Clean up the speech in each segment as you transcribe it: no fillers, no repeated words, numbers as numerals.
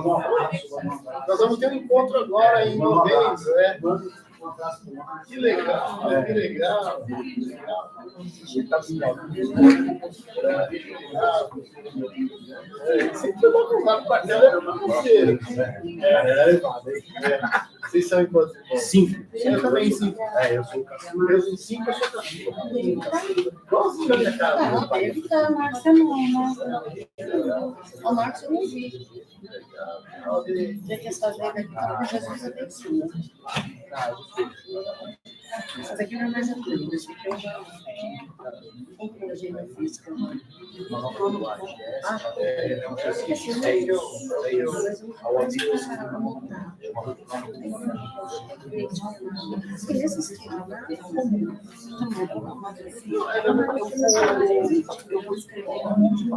Nós vamos ter um encontro agora em novembro, né? Que legal, que legal. Sempre eu vou contar com o quartel, é parceiro. Vocês são em quantos? 5. Eu também 5. Eu sou caçula. Eu em 5, eu sou caçula. Igualzinho na minha casa. Deve estar, a Márcia não, né? A Márcia eu não vi. Já que essa vez aqui, Jesus abençoa. Essa daqui não é mais antiga, esse aqui eu já comprei na física. Esqueci o nome. Esses que eu vou escrever um monte de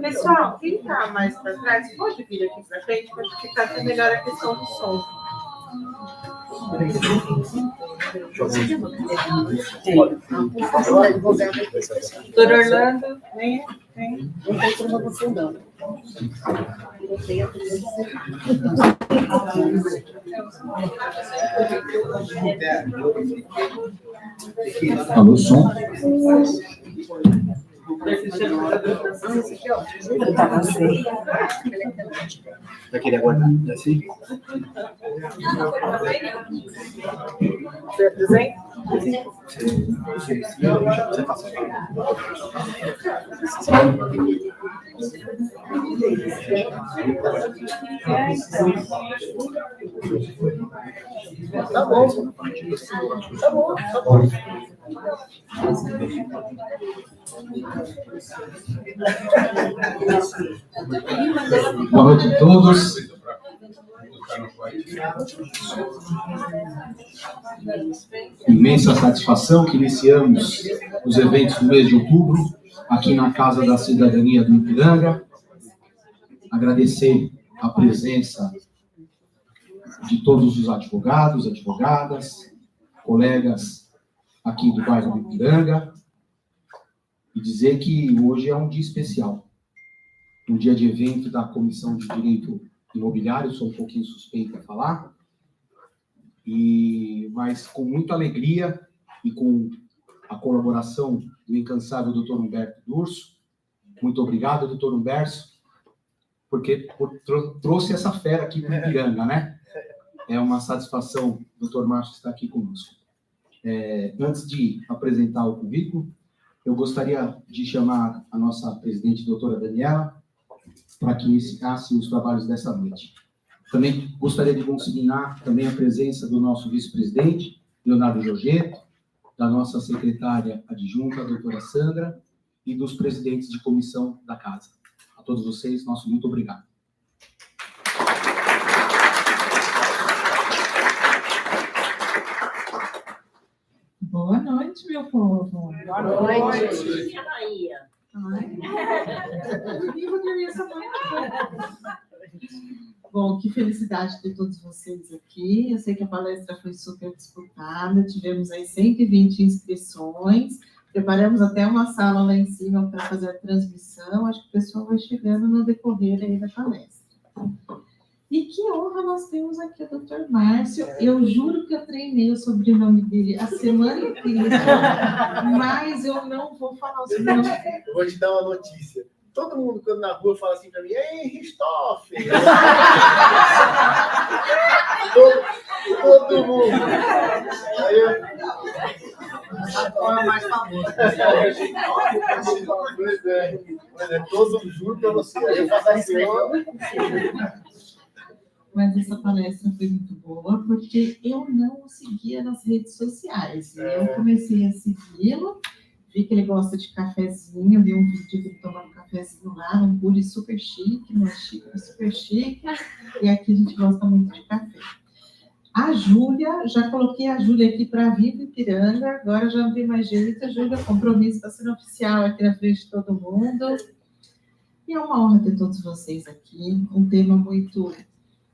Pessoal, quem está mais para trás, pode vir aqui para frente para ficar até melhor a questão do som. Doutor Orlando, vem. Não tem como você não. Alô, som. Vai querer aguardar? Assim? Você apresenta? Você passa. Tá bom. Boa noite a todos. Imensa satisfação que iniciamos os eventos do mês de outubro aqui na Casa da Cidadania do Ipiranga. Agradecer a presença de todos os advogados, advogadas, colegas aqui do bairro do Ipiranga e dizer que hoje é um dia especial, um dia de evento da Comissão de Direito Imobiliário, sou um pouquinho suspeito a falar, mas com muita alegria e com a colaboração do incansável Dr. Humberto Durso. Muito obrigado, Dr. Humberto, porque trouxe essa fera aqui para o Ipiranga, né? É uma satisfação, Dr. Márcio, estar aqui conosco. Antes de apresentar o currículo, eu gostaria de chamar a nossa presidente, doutora Daniela, para que iniciasse os trabalhos dessa noite. Também gostaria de consignar também a presença do nosso vice-presidente, Leonardo Giorgetto, da nossa secretária adjunta, a doutora Sandra, e dos presidentes de comissão da casa. A todos vocês, nosso muito obrigado. Boa noite, meu povo. Boa noite. Bahia. Bom, que felicidade ter todos vocês aqui. Eu sei que a palestra foi super disputada, tivemos aí 120 inscrições, preparamos até uma sala lá em cima para fazer a transmissão. Acho que o pessoal vai chegando no decorrer aí da palestra. E que honra nós temos aqui o Dr. Márcio. Eu juro que eu treinei o sobrenome dele a semana inteira, mas eu não vou falar o sobrenome dele. Eu vou te dar uma notícia. Todo mundo, quando na rua, fala assim pra mim, ei, Ristoff! todo mundo. Aí eu... Qual é o mais famoso? Pois é, todos juro pra você. Aí eu faço assim, ó. Mas essa palestra foi muito boa, porque eu não o seguia nas redes sociais. Eu comecei a segui-lo, vi que ele gosta de cafezinho, vi um vídeo dele tomando cafezinho lá, um bule super chique, não é chique, é super chique, e aqui a gente gosta muito de café. A Júlia, já coloquei a Júlia aqui para vir do Ipiranga, agora já não tem mais jeito, a Júlia, compromisso está sendo oficial aqui na frente de todo mundo. E é uma honra ter todos vocês aqui, um tema muito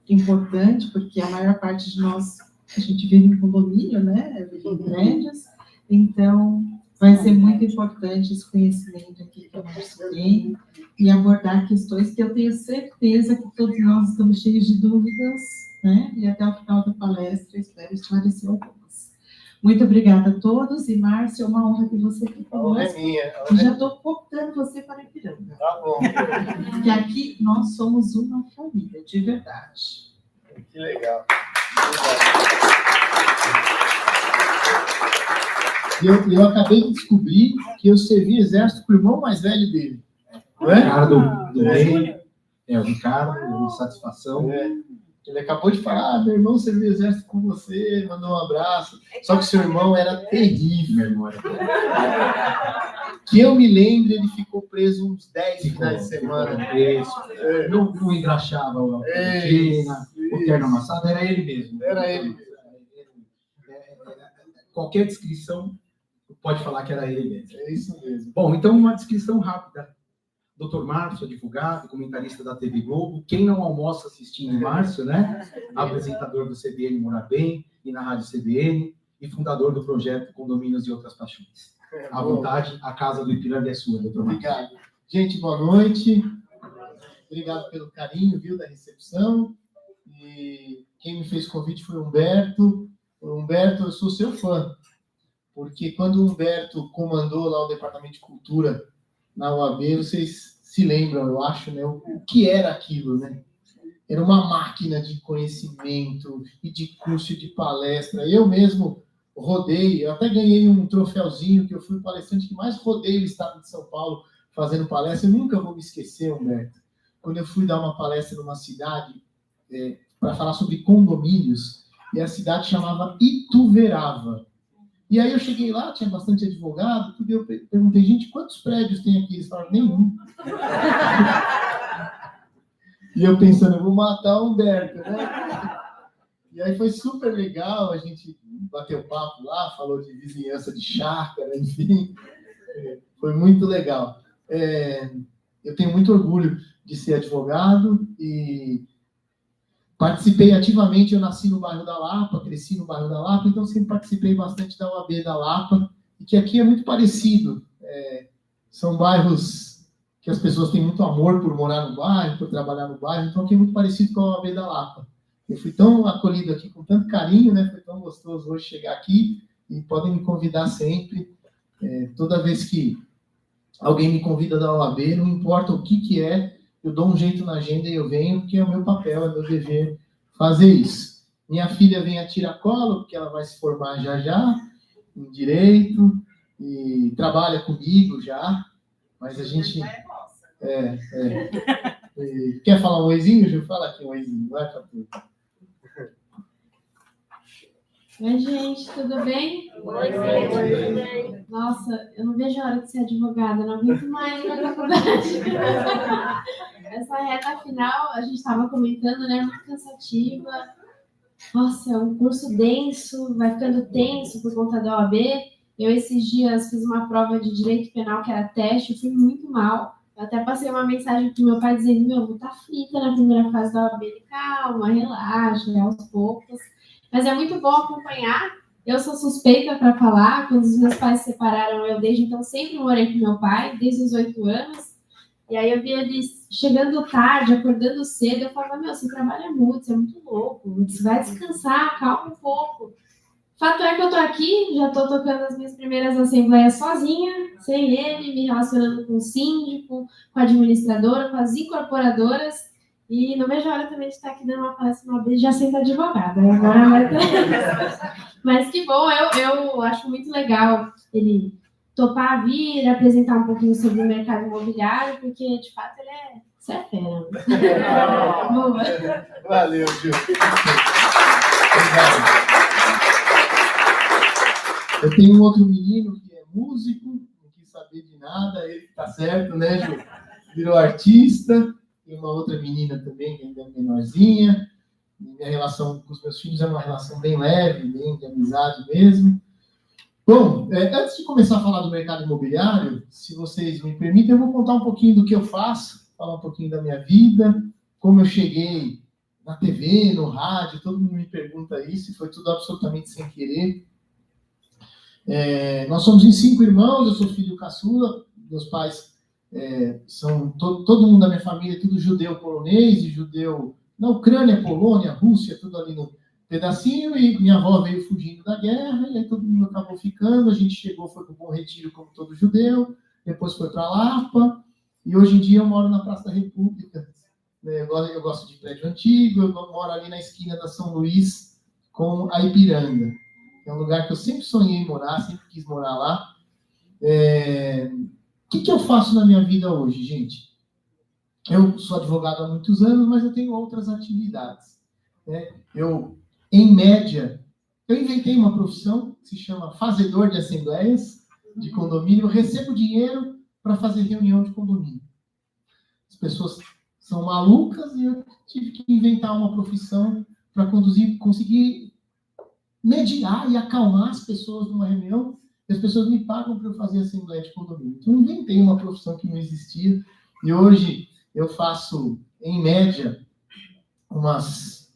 importante, porque a maior parte de nós, a gente vive em condomínio, né? Vive em prédios, então Vai ser muito importante esse conhecimento aqui que a Márcia tem e abordar questões que eu tenho certeza que todos nós estamos cheios de dúvidas, né? E até o final da palestra espero esclarecer algumas. Muito obrigada a todos e, Márcia, é uma honra que você aqui conosco. E já estou cooptando você para Ipiranga. Tá bom. Porque aqui nós somos uma família, de verdade. Que legal. Eu acabei de descobrir que eu servi exército com o irmão mais velho dele. Não é? Ricardo do Rei, o Ricardo, uma satisfação. Ele acabou de falar, meu irmão serviu exército com você, mandou um abraço. Só que seu irmão era terrível. Meu irmão era Que eu me lembro, ele ficou preso uns 10 finais de semana. Não engraxava a rotina, o terno amassado, era ele mesmo. Era ele. Qualquer descrição pode falar que era ele mesmo. É isso mesmo. Bom, então uma descrição rápida. Dr. Márcio, advogado, comentarista da TV Globo. Quem não almoça assistindo Márcio, né? Apresentador do CBN Morar Bem e na Rádio CBN e fundador do projeto Condomínios e Outras Paixões. À vontade, a casa do Ipiranga é sua, doutor Márcio. Obrigado. Gente, boa noite. Obrigado pelo carinho, viu, da recepção. E quem me fez convite foi o Humberto. Humberto, eu sou seu fã, porque quando o Humberto comandou lá o Departamento de Cultura na UAB, vocês se lembram, eu acho, né, o que era aquilo, né? Era uma máquina de conhecimento e de curso e de palestra. Eu mesmo rodei, eu até ganhei um troféuzinho, que eu fui o palestrante que mais rodei o estado de São Paulo fazendo palestra. Eu nunca vou me esquecer, Humberto, quando eu fui dar uma palestra numa cidade para falar sobre condomínios, e a cidade chamava Ituverava. E aí eu cheguei lá, tinha bastante advogado, tudo, e eu perguntei, gente, quantos prédios tem aqui? Eles falaram, nenhum. E eu pensando, eu vou matar o Humberto, né? E aí foi super legal, a gente bateu papo lá, falou de vizinhança de chácara, enfim. Foi muito legal. Eu tenho muito orgulho de ser advogado e participei ativamente, eu nasci no bairro da Lapa, cresci no bairro da Lapa, então sempre participei bastante da UAB da Lapa, e que aqui é muito parecido. São bairros que as pessoas têm muito amor por morar no bairro, por trabalhar no bairro, então aqui é muito parecido com a UAB da Lapa. Eu fui tão acolhido aqui com tanto carinho, né? Foi tão gostoso hoje chegar aqui, e podem me convidar sempre. Toda vez que alguém me convida da OAB, não importa o que é, eu dou um jeito na agenda e eu venho, porque é o meu papel, é meu dever fazer isso. Minha filha vem a tiracolo, porque ela vai se formar já em Direito, e trabalha comigo já, mas a gente... Quer falar um oizinho, Ju? Fala aqui um oizinho, vai, Fatu. Oi, gente, tudo bem? Oi. Nossa, eu não vejo a hora de ser advogada, não aguento mais na faculdade. Essa reta final, a gente estava comentando, né? Muito cansativa. Nossa, é um curso denso, vai ficando tenso por conta da OAB. Eu, esses dias, fiz uma prova de direito penal, que era teste, eu fui muito mal. Eu até passei uma mensagem pro meu pai dizendo, eu vou estar frita na primeira fase da OAB. Calma, relaxa, aos poucos. Mas é muito bom acompanhar. Eu sou suspeita para falar. Quando os meus pais se separaram, eu desde então sempre morei com meu pai, desde os 8 anos. E aí eu via eles chegando tarde, acordando cedo. Eu falava, você trabalha muito, você é muito louco. Você vai descansar, calma um pouco. Fato é que eu tô aqui, já tô tocando as minhas primeiras assembleias sozinha, sem ele, me relacionando com o síndico, com a administradora, com as incorporadoras. E não vejo a hora também de estar aqui dando uma palestra uma vez, já sendo advogada. Agora vai ter... Mas que bom, eu acho muito legal ele topar vir, apresentar um pouquinho sobre o mercado imobiliário, porque, de fato, você é fera. Boa. Valeu, Gil. Obrigado. Eu tenho um outro menino que é músico, não quis saber de nada, ele tá certo, né, Gil? Virou artista. Tem uma outra menina também, que ainda é menorzinha. Minha relação com os meus filhos é uma relação bem leve, bem de amizade mesmo. Bom, antes de começar a falar do mercado imobiliário, se vocês me permitem, eu vou contar um pouquinho do que eu faço, falar um pouquinho da minha vida, como eu cheguei na TV, no rádio, todo mundo me pergunta isso, e foi tudo absolutamente sem querer. Nós somos em 5 irmãos, eu sou filho caçula, meus pais são, todo mundo da minha família, tudo judeu polonês, e judeu na Ucrânia, Polônia, Rússia, tudo ali no pedacinho, e minha avó veio fugindo da guerra, e aí todo mundo acabou ficando, a gente chegou, foi para o Bom Retiro como todo judeu, depois foi para Lapa, e hoje em dia eu moro na Praça da República. Eu gosto de prédio antigo, eu moro ali na esquina da São Luís com a Ipiranga. É um lugar que eu sempre sonhei em morar, sempre quis morar lá. O que eu faço na minha vida hoje, gente? Eu sou advogado há muitos anos, mas eu tenho outras atividades. Em média, eu inventei uma profissão que se chama fazedor de assembleias de condomínio. Eu recebo dinheiro para fazer reunião de condomínio. As pessoas são malucas e eu tive que inventar uma profissão para conseguir mediar e acalmar as pessoas numa reunião. E as pessoas me pagam para eu fazer assembleia de condomínio. Então, eu inventei uma profissão que não existia. E hoje eu faço, em média, umas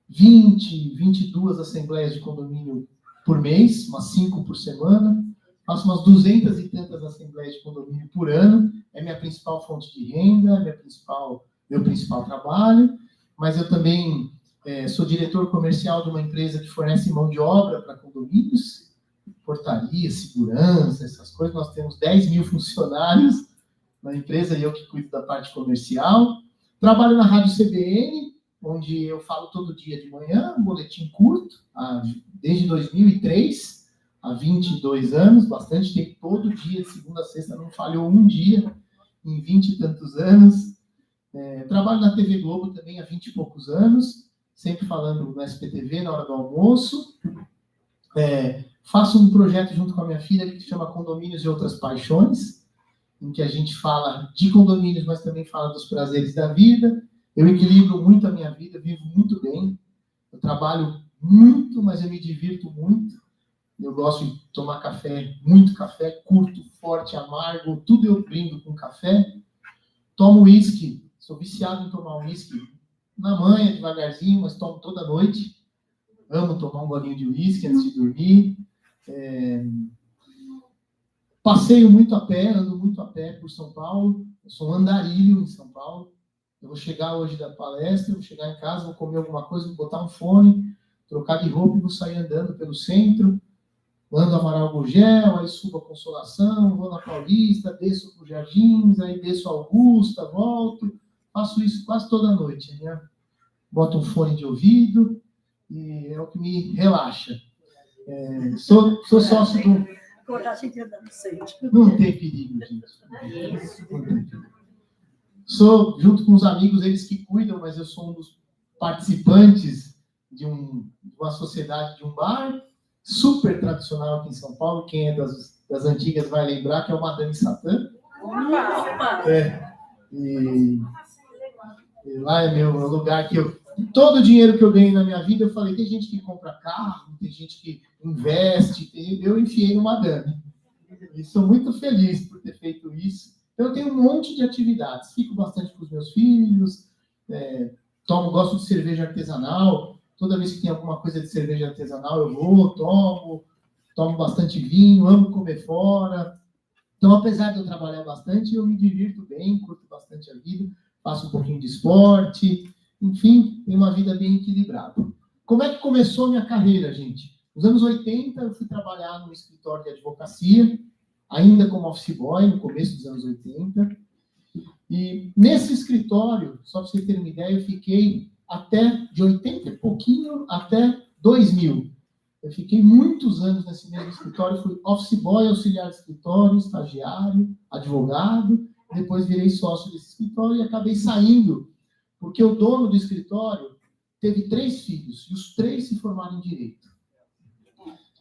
20, 22 assembleias de condomínio por mês, umas 5 por semana. Faço umas 200 e tantas assembleias de condomínio por ano. É minha principal fonte de renda, meu principal trabalho. Mas eu também sou diretor comercial de uma empresa que fornece mão de obra para condomínios, portaria, segurança, essas coisas. Nós temos 10 mil funcionários na empresa e eu que cuido da parte comercial. Trabalho na Rádio CBN, onde eu falo todo dia de manhã, um boletim curto, desde 2003, há 22 anos, bastante tempo, todo dia, de segunda a sexta, não falhou um dia, em 20 e tantos anos. Trabalho na TV Globo também há 20 e poucos anos, sempre falando no SPTV na hora do almoço. Faço um projeto junto com a minha filha que se chama Condomínios e Outras Paixões, em que a gente fala de condomínios, mas também fala dos prazeres da vida. Eu equilibro muito a minha vida, vivo muito bem. Eu trabalho muito, mas eu me divirto muito. Eu gosto de tomar café, muito café, curto, forte, amargo, tudo eu brindo com café. Tomo uísque, sou viciado em tomar uísque na manhã, devagarzinho, mas tomo toda noite. Amo tomar um golinho de uísque antes de dormir. Passeio muito a pé, ando muito a pé por São Paulo. Eu sou um andarilho em São Paulo. Eu vou chegar hoje da palestra, vou chegar em casa, vou comer alguma coisa, vou botar um fone, trocar de roupa e vou sair andando pelo centro. Ando Amaral Gurgel, aí subo a Consolação, vou na Paulista, desço para os Jardins, aí desço a Augusta, volto. Faço isso quase toda noite, né? Boto um fone de ouvido e é o que me relaxa. Sou sócio do... Não tem perigo, gente. Não tem perigo. Sou, junto com os amigos, eles que cuidam, mas eu sou um dos participantes de uma sociedade de um bar super tradicional aqui em São Paulo. Quem é das antigas vai lembrar que é o Madame Satã. E lá é meu lugar que todo o dinheiro que eu ganhei na minha vida, eu falei, tem gente que compra carro, tem gente que investe, eu enfiei no Madame. E sou muito feliz por ter feito isso. Eu tenho um monte de atividades, fico bastante com os meus filhos, gosto de cerveja artesanal, toda vez que tem alguma coisa de cerveja artesanal eu vou, tomo bastante vinho, amo comer fora. Então, apesar de eu trabalhar bastante, eu me divirto bem, curto bastante a vida, faço um pouquinho de esporte, enfim, tenho uma vida bem equilibrada. Como é que começou a minha carreira, gente? Nos anos 80, eu fui trabalhar no escritório de advocacia, ainda como office boy, no começo dos anos 80. E nesse escritório, só para vocês terem uma ideia, eu fiquei de 80 e pouquinho até 2000. Eu fiquei muitos anos nesse mesmo escritório, fui office boy, auxiliar de escritório, estagiário, advogado, depois virei sócio desse escritório e acabei saindo, porque o dono do escritório teve 3 filhos, e os 3 se formaram em direito.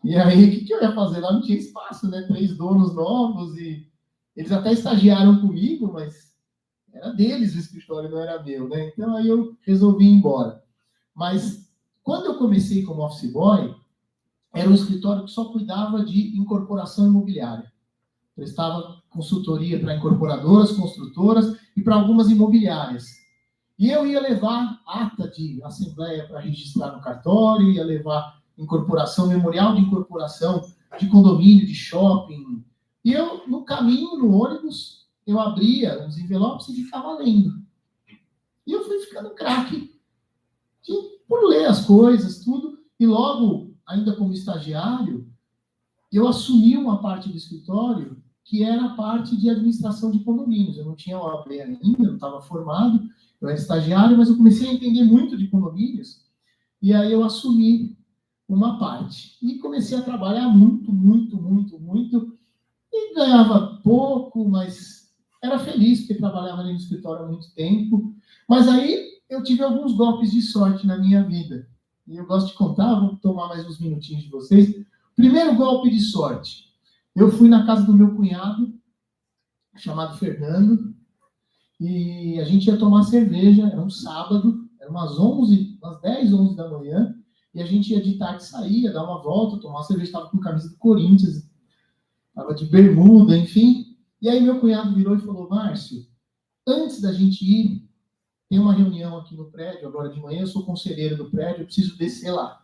E aí, o que eu ia fazer? Lá não tinha espaço, né? 3 donos novos, e eles até estagiaram comigo, mas era deles o escritório, não era meu, né? Então, aí eu resolvi ir embora. Mas, quando eu comecei como office boy, era um escritório que só cuidava de incorporação imobiliária. Prestava consultoria para incorporadoras, construtoras e para algumas imobiliárias. E eu ia levar ata de assembleia para registrar no cartório, ia levar incorporação, memorial de incorporação de condomínio, de shopping. E eu, no caminho, no ônibus, eu abria os envelopes e ficava lendo. E eu fui ficando craque por ler as coisas, tudo. E logo, ainda como estagiário, eu assumi uma parte do escritório que era a parte de administração de condomínios. Eu não tinha OAB ainda, não estava formado, eu era estagiário, mas eu comecei a entender muito de condomínios. E aí eu assumi uma parte. E comecei a trabalhar muito, e ganhava pouco, mas era feliz, porque trabalhava ali no escritório há muito tempo. Mas aí eu tive alguns golpes de sorte na minha vida. E eu gosto de contar, vou tomar mais uns minutinhos de vocês. Primeiro golpe de sorte. Eu fui na casa do meu cunhado, chamado Fernando, e a gente ia tomar cerveja, era um sábado, era umas 10, 11 da manhã, e a gente ia de tarde sair, ia dar uma volta, tomar uma cerveja, estava com camisa do Corinthians, estava de bermuda, enfim. E aí meu cunhado virou e falou: Márcio, antes da gente ir, tem uma reunião aqui no prédio, agora de manhã, eu sou conselheiro do prédio, eu preciso descer lá.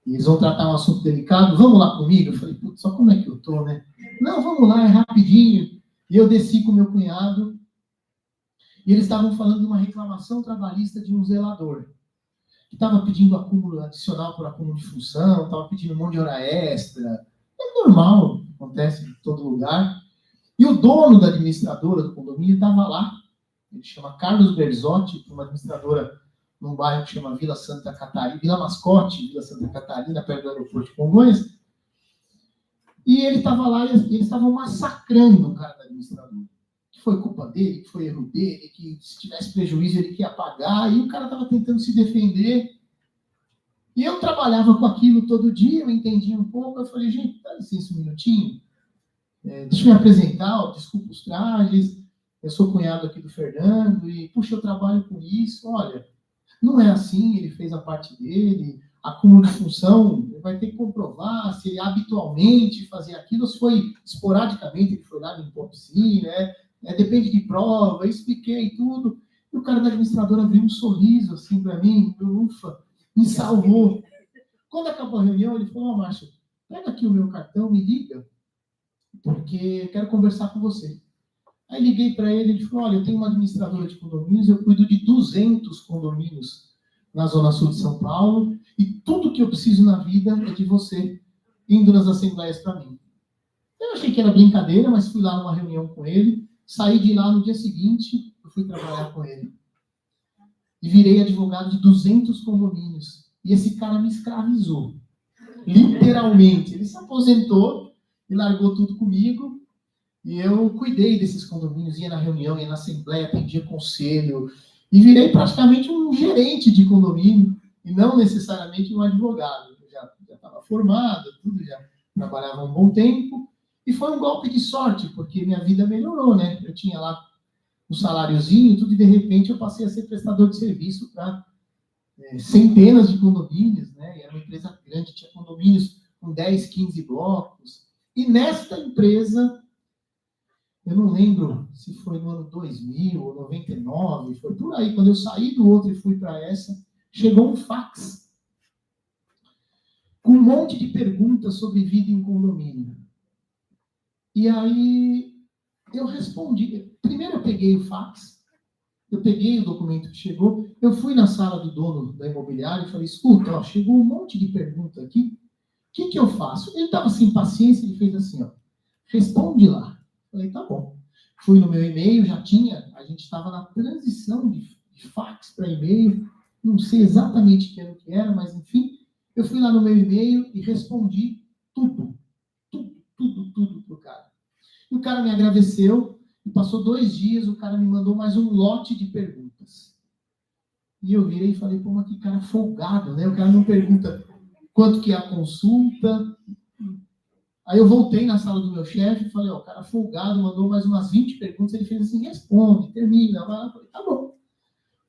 E eles vão tratar um assunto delicado, vamos lá comigo? Eu falei, putz, só como é que eu tô, né? Não, vamos lá, é rapidinho. E eu desci com meu cunhado, e eles estavam falando de uma reclamação trabalhista de um zelador, que estava pedindo acúmulo adicional por acúmulo de função, estava pedindo um monte de hora extra. É normal, acontece em todo lugar. E o dono da administradora do condomínio estava lá. Ele chama Carlos Berzotti, uma administradora num bairro que chama Vila Santa Catarina, Vila Mascote, Vila Santa Catarina, perto do aeroporto de Congonhas. E ele estava lá e eles estavam massacrando o cara da administradora. Que foi culpa dele, que foi erro dele, que se tivesse prejuízo ele que ia pagar. E o cara estava tentando se defender. E eu trabalhava com aquilo todo dia, eu entendia um pouco. Eu falei, gente, dá licença um minutinho. Deixa eu me apresentar, desculpa os trajes. Eu sou cunhado aqui do Fernando e, puxa, eu trabalho com isso. Olha, não é assim, ele fez a parte dele, acúmulo de função, ele vai ter que comprovar se ele habitualmente fazia aquilo, ou se foi esporadicamente, ele foi lá no Impopsi, né? Depende de prova, eu expliquei tudo. E o cara da administradora abriu um sorriso assim para mim, ufa, me salvou. Quando acabou a reunião, ele falou: Márcio, pega aqui o meu cartão, me liga, porque quero conversar com você. Aí liguei para ele, ele falou: olha, eu tenho uma administradora de condomínios, eu cuido de 200 condomínios na Zona Sul de São Paulo, e tudo que eu preciso na vida é de você, indo nas assembleias para mim. Eu achei que era brincadeira, mas fui lá numa reunião com ele, saí de lá no dia seguinte, eu fui trabalhar com ele. E virei advogado de 200 condomínios. E esse cara me escravizou. Literalmente. Ele se aposentou e largou tudo comigo. E eu cuidei desses condomínios, ia na reunião, ia na assembleia, atendia conselho. E virei praticamente um gerente de condomínio, e não necessariamente um advogado. Eu já estava formado, tudo, já trabalhava há um bom tempo. E foi um golpe de sorte, porque minha vida melhorou, né? Eu tinha lá um saláriozinho, tudo, e de repente eu passei a ser prestador de serviço para centenas de condomínios, né? E era uma empresa grande, tinha condomínios com 10, 15 blocos. E nesta empresa, eu não lembro se foi no ano 2000 ou 99, foi por aí, quando eu saí do outro e fui para essa, chegou um fax com um monte de perguntas sobre vida em condomínio. E aí eu respondi. Primeiro eu peguei o fax, eu peguei o documento que chegou, eu fui na sala do dono da imobiliária e falei: escuta, ó, chegou um monte de pergunta aqui, o que eu faço? Ele estava sem paciência, ele fez assim, ó, responde lá. Falei, tá bom. Fui no meu e-mail, já tinha, a gente estava na transição de fax para e-mail, não sei exatamente o que era, mas enfim, eu fui lá no meu e-mail e respondi tudo pro cara. E o cara me agradeceu, e passou 2 dias, o cara me mandou mais um lote de perguntas. E eu virei e falei, pô, mas que cara folgado, né? O cara não pergunta quanto que é a consulta. Aí eu voltei na sala do meu chefe e falei, ó, o cara folgado mandou mais umas 20 perguntas, ele fez assim, responde, termina. Vai. Eu falei, tá bom.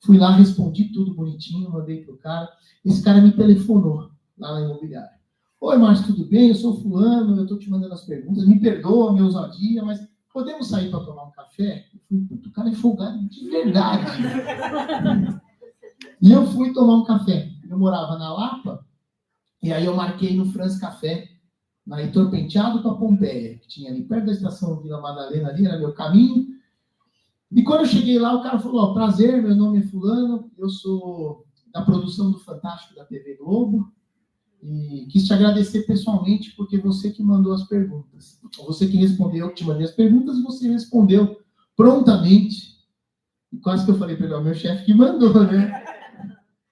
Fui lá, respondi tudo bonitinho, mandei pro cara. Esse cara me telefonou lá na imobiliária. Oi, Márcio, tudo bem? Eu sou fulano, eu tô te mandando as perguntas, me perdoa a minha ousadia, mas podemos sair para tomar um café? Eu falei, puto, o cara é folgado de verdade. E eu fui tomar um café. Eu morava na Lapa, e aí eu marquei no France Café na Heitor Penteado para Pompeia, que tinha ali perto da estação Vila Madalena, ali era meu caminho. E quando eu cheguei lá, o cara falou, ó, prazer, meu nome é fulano, eu sou da produção do Fantástico da TV Globo, e quis te agradecer pessoalmente, porque você que mandou as perguntas. Você que respondeu, eu te mandei as perguntas, e você respondeu prontamente. E quase que eu falei para ele, ó, meu chefe que mandou, né?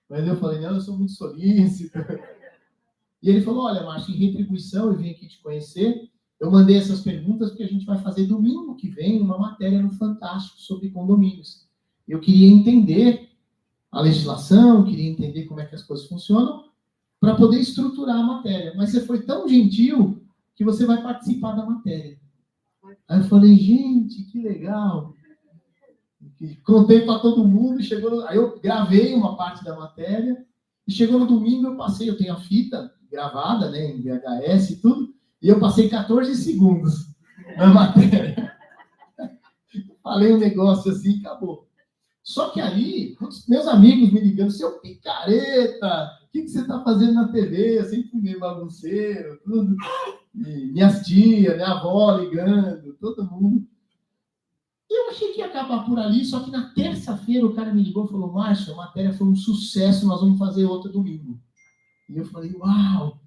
Mas eu falei, não, eu sou muito solícito. E ele falou, olha, Márcio, em retribuição, eu vim aqui te conhecer, eu mandei essas perguntas porque a gente vai fazer domingo que vem uma matéria no Fantástico sobre condomínios. Eu queria entender a legislação, queria entender como é que as coisas funcionam, para poder estruturar a matéria. Mas você foi tão gentil que você vai participar da matéria. Aí eu falei, gente, que legal. Contei para todo mundo, aí eu gravei uma parte da matéria, e chegou no domingo, eu tenho a fita gravada, né, em VHS e tudo, e eu passei 14 segundos na matéria. Falei um negócio assim, acabou. Só que aí, meus amigos me ligando, seu picareta, o que você está fazendo na TV? Eu sempre fui meio bagunceiro, tudo. E minhas tias, minha avó ligando, todo mundo. E eu achei que ia acabar por ali, só que na terça-feira o cara me ligou e falou, Márcio, a matéria foi um sucesso, nós vamos fazer outra domingo. E eu falei, uau!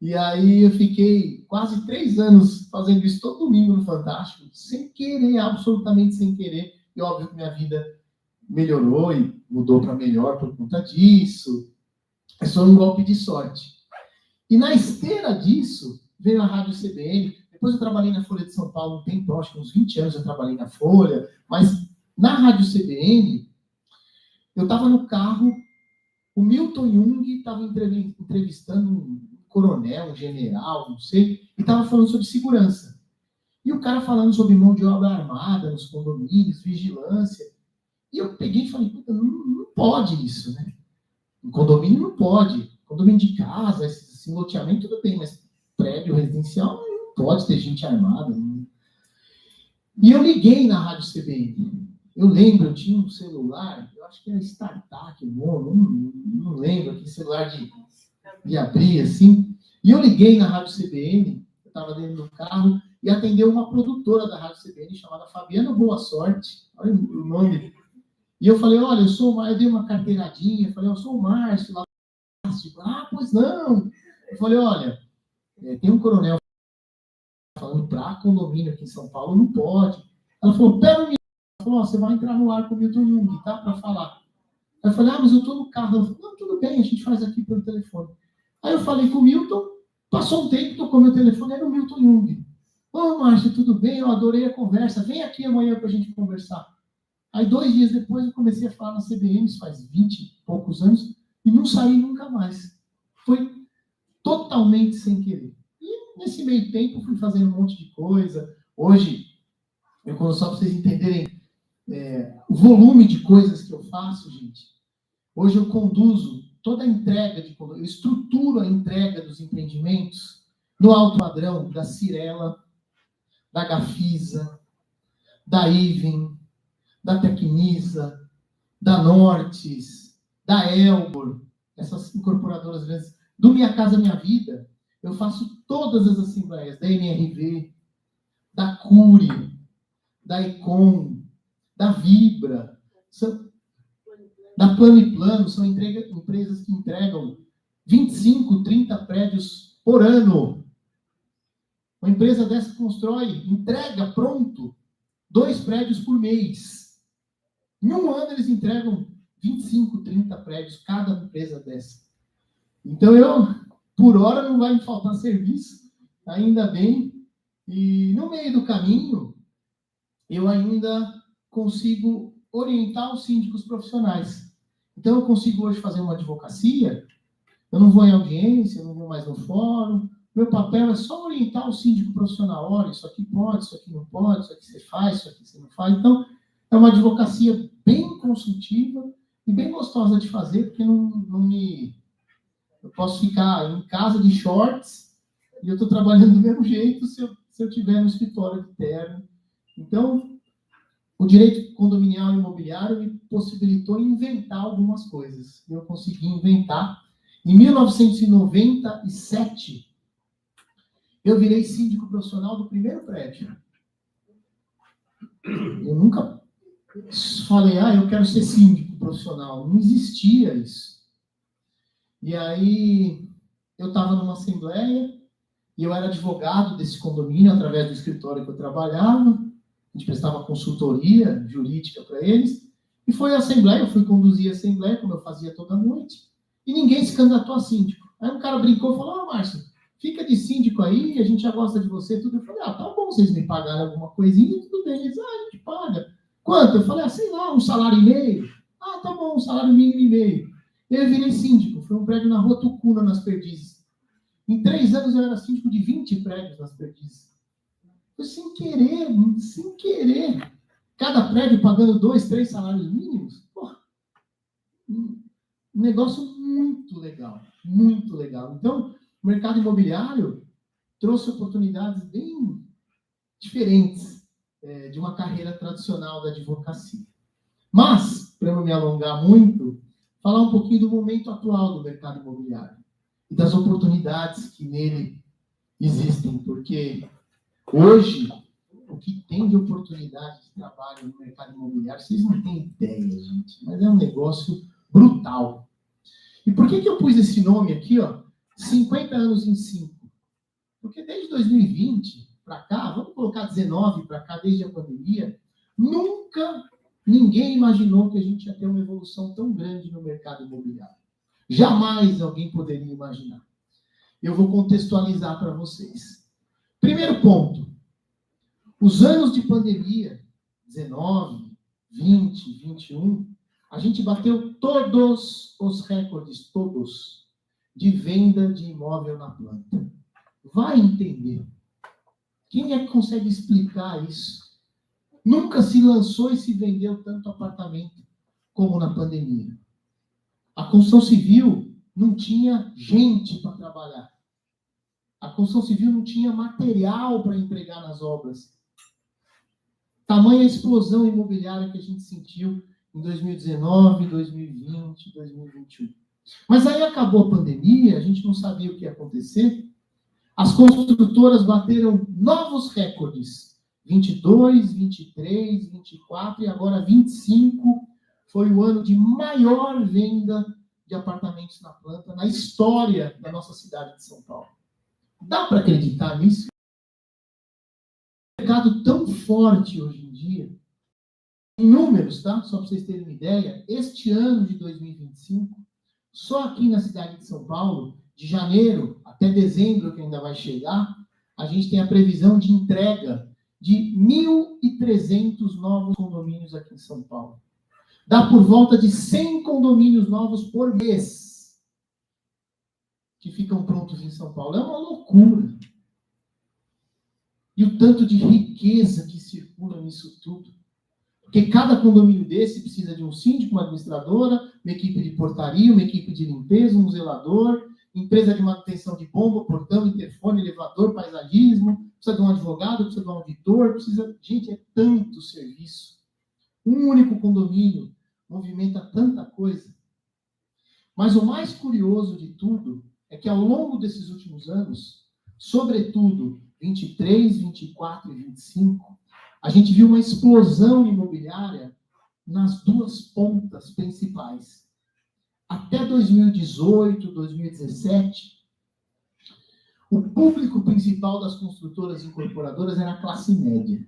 E aí eu fiquei quase 3 anos fazendo isso todo domingo no Fantástico, sem querer, absolutamente sem querer. E óbvio que minha vida melhorou e mudou para melhor por conta disso. É só um golpe de sorte. E na esteira disso, veio a Rádio CBN. Depois eu trabalhei na Folha de São Paulo um tempo, acho que uns 20 anos eu trabalhei na Folha. Mas na Rádio CBN, eu estava no carro, o Milton Jung estava entrevistando um coronel, um general, não sei, e estava falando sobre segurança. E o cara falando sobre mão de obra armada nos condomínios, vigilância. E eu peguei e falei, puta, não pode isso, né? Em condomínio não pode. Condomínio de casa, esse loteamento, tudo bem, mas prédio residencial não pode ter gente armada. Não. E eu liguei na Rádio CBN. Eu lembro, eu tinha um celular, eu acho que era StarTAC, não lembro, aquele celular de abrir, assim. E eu liguei na Rádio CBN, eu estava dentro do carro, e atendeu uma produtora da Rádio CBN chamada Fabiana Boa Sorte. Olha o nome. E eu falei, olha, eu dei uma carteiradinha, eu falei, eu sou o Márcio, lá do Márcio. Ah, pois não. Eu falei, olha, tem um coronel falando para condomínio aqui em São Paulo, não pode. Ela falou, pera um minuto. Ela falou, você vai entrar no ar com o Milton Jung, tá? Para falar. Aí eu falei, mas eu tô no carro. Ela falou, não, tudo bem, a gente faz aqui pelo telefone. Aí eu falei com o Milton, passou um tempo, tocou meu telefone, era o Milton Jung. Ô, Márcio, tudo bem? Eu adorei a conversa, vem aqui amanhã para a gente conversar. Aí 2 dias depois eu comecei a falar na CBN, isso faz 20 e poucos anos, e não saí nunca mais. Foi totalmente sem querer. E nesse meio tempo fui fazendo um monte de coisa. Hoje, só para vocês entenderem o volume de coisas que eu faço, gente. Hoje eu conduzo toda a entrega, eu estruturo a entrega dos empreendimentos no alto padrão da Cirela, da Gafisa, da Iven, da Tecnisa, da Nortes, da Elbor, essas incorporadoras grandes, do Minha Casa Minha Vida, eu faço todas as assembleias, da MRV, da Cury, da Econ, da Vibra, da Plano e Plano, são empresas que entregam 25, 30 prédios por ano. Uma empresa dessa entrega pronto 2 prédios por mês. Em um ano eles entregam 25, 30 prédios, cada empresa dessa. Então por hora não vai me faltar serviço, ainda bem. E no meio do caminho, eu ainda consigo orientar os síndicos profissionais. Então eu consigo hoje fazer uma advocacia, eu não vou em audiência, eu não vou mais no fórum. Meu papel é só orientar o síndico profissional. Olha, isso aqui pode, isso aqui não pode, isso aqui você faz, isso aqui você não faz. Então, é uma advocacia bem consultiva e bem gostosa de fazer, porque eu posso ficar em casa de shorts e eu estou trabalhando do mesmo jeito se eu tiver no escritório de terno. Então, o direito condominial e imobiliário me possibilitou inventar algumas coisas. Eu consegui inventar. Em 1997, eu virei síndico profissional do primeiro prédio. Eu nunca falei, eu quero ser síndico profissional. Não existia isso. E aí, eu estava numa assembleia, e eu era advogado desse condomínio, através do escritório que eu trabalhava. A gente prestava consultoria jurídica para eles. E foi a assembleia, eu fui conduzir a assembleia, como eu fazia toda noite. E ninguém se candidatou a síndico. Aí um cara brincou e falou, Márcio, fica de síndico aí, a gente já gosta de você, tudo. Eu falei, tá bom, vocês me pagaram alguma coisinha, tudo bem. Eles, a gente paga. Quanto? Eu falei, sei lá, um salário e meio. Tá bom, um salário mínimo e meio. Eu virei síndico, foi um prédio na Rua Tucuna, nas Perdizes. Em 3 anos eu era síndico de 20 prédios nas Perdizes. Foi sem querer. Cada prédio pagando 2, 3 salários mínimos. Pô, um negócio muito legal, muito legal. Então, o mercado imobiliário trouxe oportunidades bem diferentes de uma carreira tradicional da advocacia. Mas, para não me alongar muito, falar um pouquinho do momento atual do mercado imobiliário e das oportunidades que nele existem, porque hoje o que tem de oportunidade de trabalho no mercado imobiliário, vocês não têm ideia, gente, mas é um negócio brutal. E por que eu pus esse nome aqui, 50 anos em 5? Porque desde 2020 para cá, vamos colocar 19 para cá, desde a pandemia, nunca ninguém imaginou que a gente ia ter uma evolução tão grande no mercado imobiliário. Jamais alguém poderia imaginar. Eu vou contextualizar para vocês. Primeiro ponto. Os anos de pandemia, 19, 20, 21, a gente bateu todos os recordes, todos, de venda de imóvel na planta. Vai entender. Quem é que consegue explicar isso? Nunca se lançou e se vendeu tanto apartamento como na pandemia. A construção civil não tinha gente para trabalhar. A construção civil não tinha material para empregar nas obras. Tamanha explosão imobiliária que a gente sentiu em 2019, 2020, 2021. Mas aí acabou a pandemia, a gente não sabia o que ia acontecer. As construtoras bateram novos recordes. 22, 23, 24 e agora 25 foi o ano de maior venda de apartamentos na planta na história da nossa cidade de São Paulo. Dá para acreditar nisso? Um mercado tão forte hoje em dia. Em números, tá? Só para vocês terem uma ideia, este ano de 2025, só aqui na cidade de São Paulo, de janeiro até dezembro, que ainda vai chegar, a gente tem a previsão de entrega de 1.300 novos condomínios aqui em São Paulo. Dá por volta de 100 condomínios novos por mês que ficam prontos em São Paulo. É uma loucura. E o tanto de riqueza que circula nisso tudo. Porque cada condomínio desse precisa de um síndico, uma administradora, uma equipe de portaria, uma equipe de limpeza, um zelador, empresa de manutenção de bomba, portão, interfone, elevador, paisagismo, precisa de um advogado, precisa de um auditor, precisa... Gente, é tanto serviço. Um único condomínio movimenta tanta coisa. Mas o mais curioso de tudo é que ao longo desses últimos anos, sobretudo 23, 24 e 25, a gente viu uma explosão imobiliária nas duas pontas principais. Até 2018, 2017, o público principal das construtoras incorporadoras era a classe média.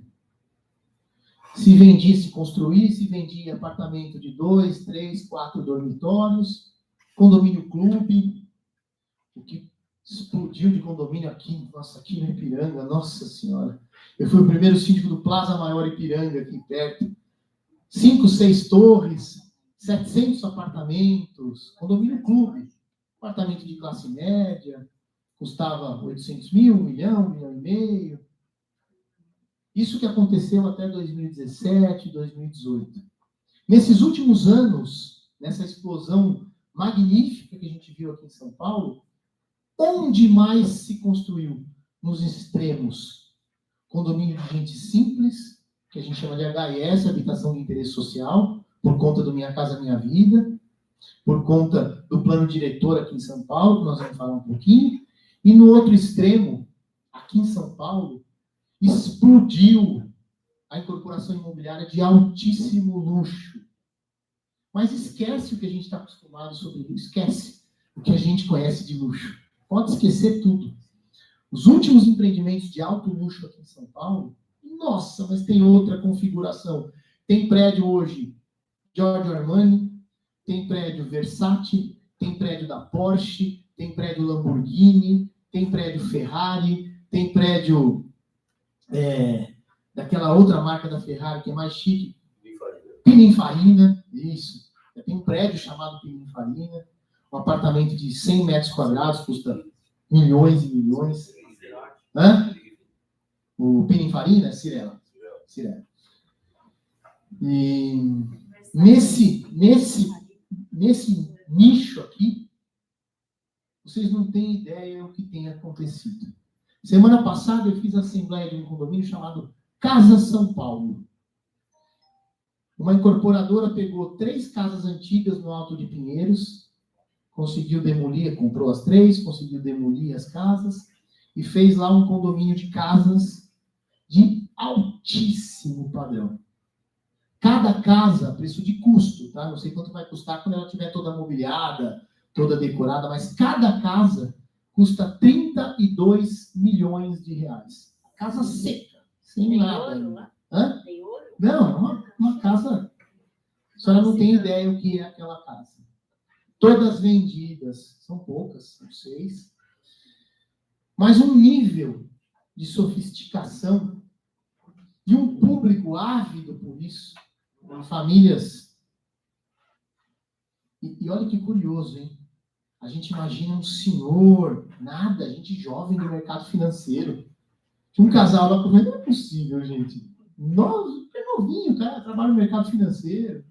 Se vendia, se construía, se vendia apartamento de 2, 3, 4 dormitórios, condomínio clube, o que explodiu de condomínio aqui, aqui no Ipiranga, nossa senhora. Eu fui o primeiro síndico do Plaza Maior Ipiranga, aqui perto. 5, 6 torres, 700 apartamentos, condomínio clube, apartamento de classe média, custava 800 mil, 1 milhão, 1 milhão e meio. Isso que aconteceu até 2017, 2018. Nesses últimos anos, nessa explosão magnífica que a gente viu aqui em São Paulo, onde mais se construiu? Nos extremos. Condomínio de gente simples, que a gente chama de HIS, Habitação de Interesse Social, por conta do Minha Casa Minha Vida, por conta do plano diretor aqui em São Paulo, que nós vamos falar um pouquinho, e no outro extremo, aqui em São Paulo, explodiu a incorporação imobiliária de altíssimo luxo. Mas esquece o que a gente está acostumado sobre isso, esquece o que a gente conhece de luxo. Pode esquecer tudo. Os últimos empreendimentos de alto luxo aqui em São Paulo, nossa, mas tem outra configuração. Tem prédio hoje Giorgio Armani, tem prédio Versace, tem prédio da Porsche, tem prédio Lamborghini, tem prédio Ferrari, tem prédio daquela outra marca da Ferrari que é mais chique, Pininfarina, isso. Tem um prédio chamado Pininfarina, um apartamento de 100 metros quadrados, custa milhões e milhões. Hã? O Pininfarina é Cirela. E nesse nicho aqui, vocês não têm ideia do que tem acontecido. Semana passada eu fiz a assembleia de um condomínio chamado Casa São Paulo. Uma incorporadora pegou 3 casas antigas no Alto de Pinheiros, conseguiu demolir, comprou as 3, conseguiu demolir as casas e fez lá um condomínio de casas de altíssimo padrão. Cada casa, preço de custo, tá? Não sei quanto vai custar quando ela estiver toda mobiliada, toda decorada, mas cada casa custa 32 milhões de reais. Casa seca, sem Tem nada. ouro lá? Hã? Tem ouro? Não, é uma casa... A senhora não tem ideia o que é aquela casa. Todas vendidas, são poucas, são 6. Mas um nível de sofisticação e um público ávido por isso, famílias. E olha que curioso, hein? A gente imagina um senhor, nada, gente jovem do mercado financeiro. Tinha um casal lá comendo, não é possível, gente. Novinho, cara, trabalha no mercado financeiro.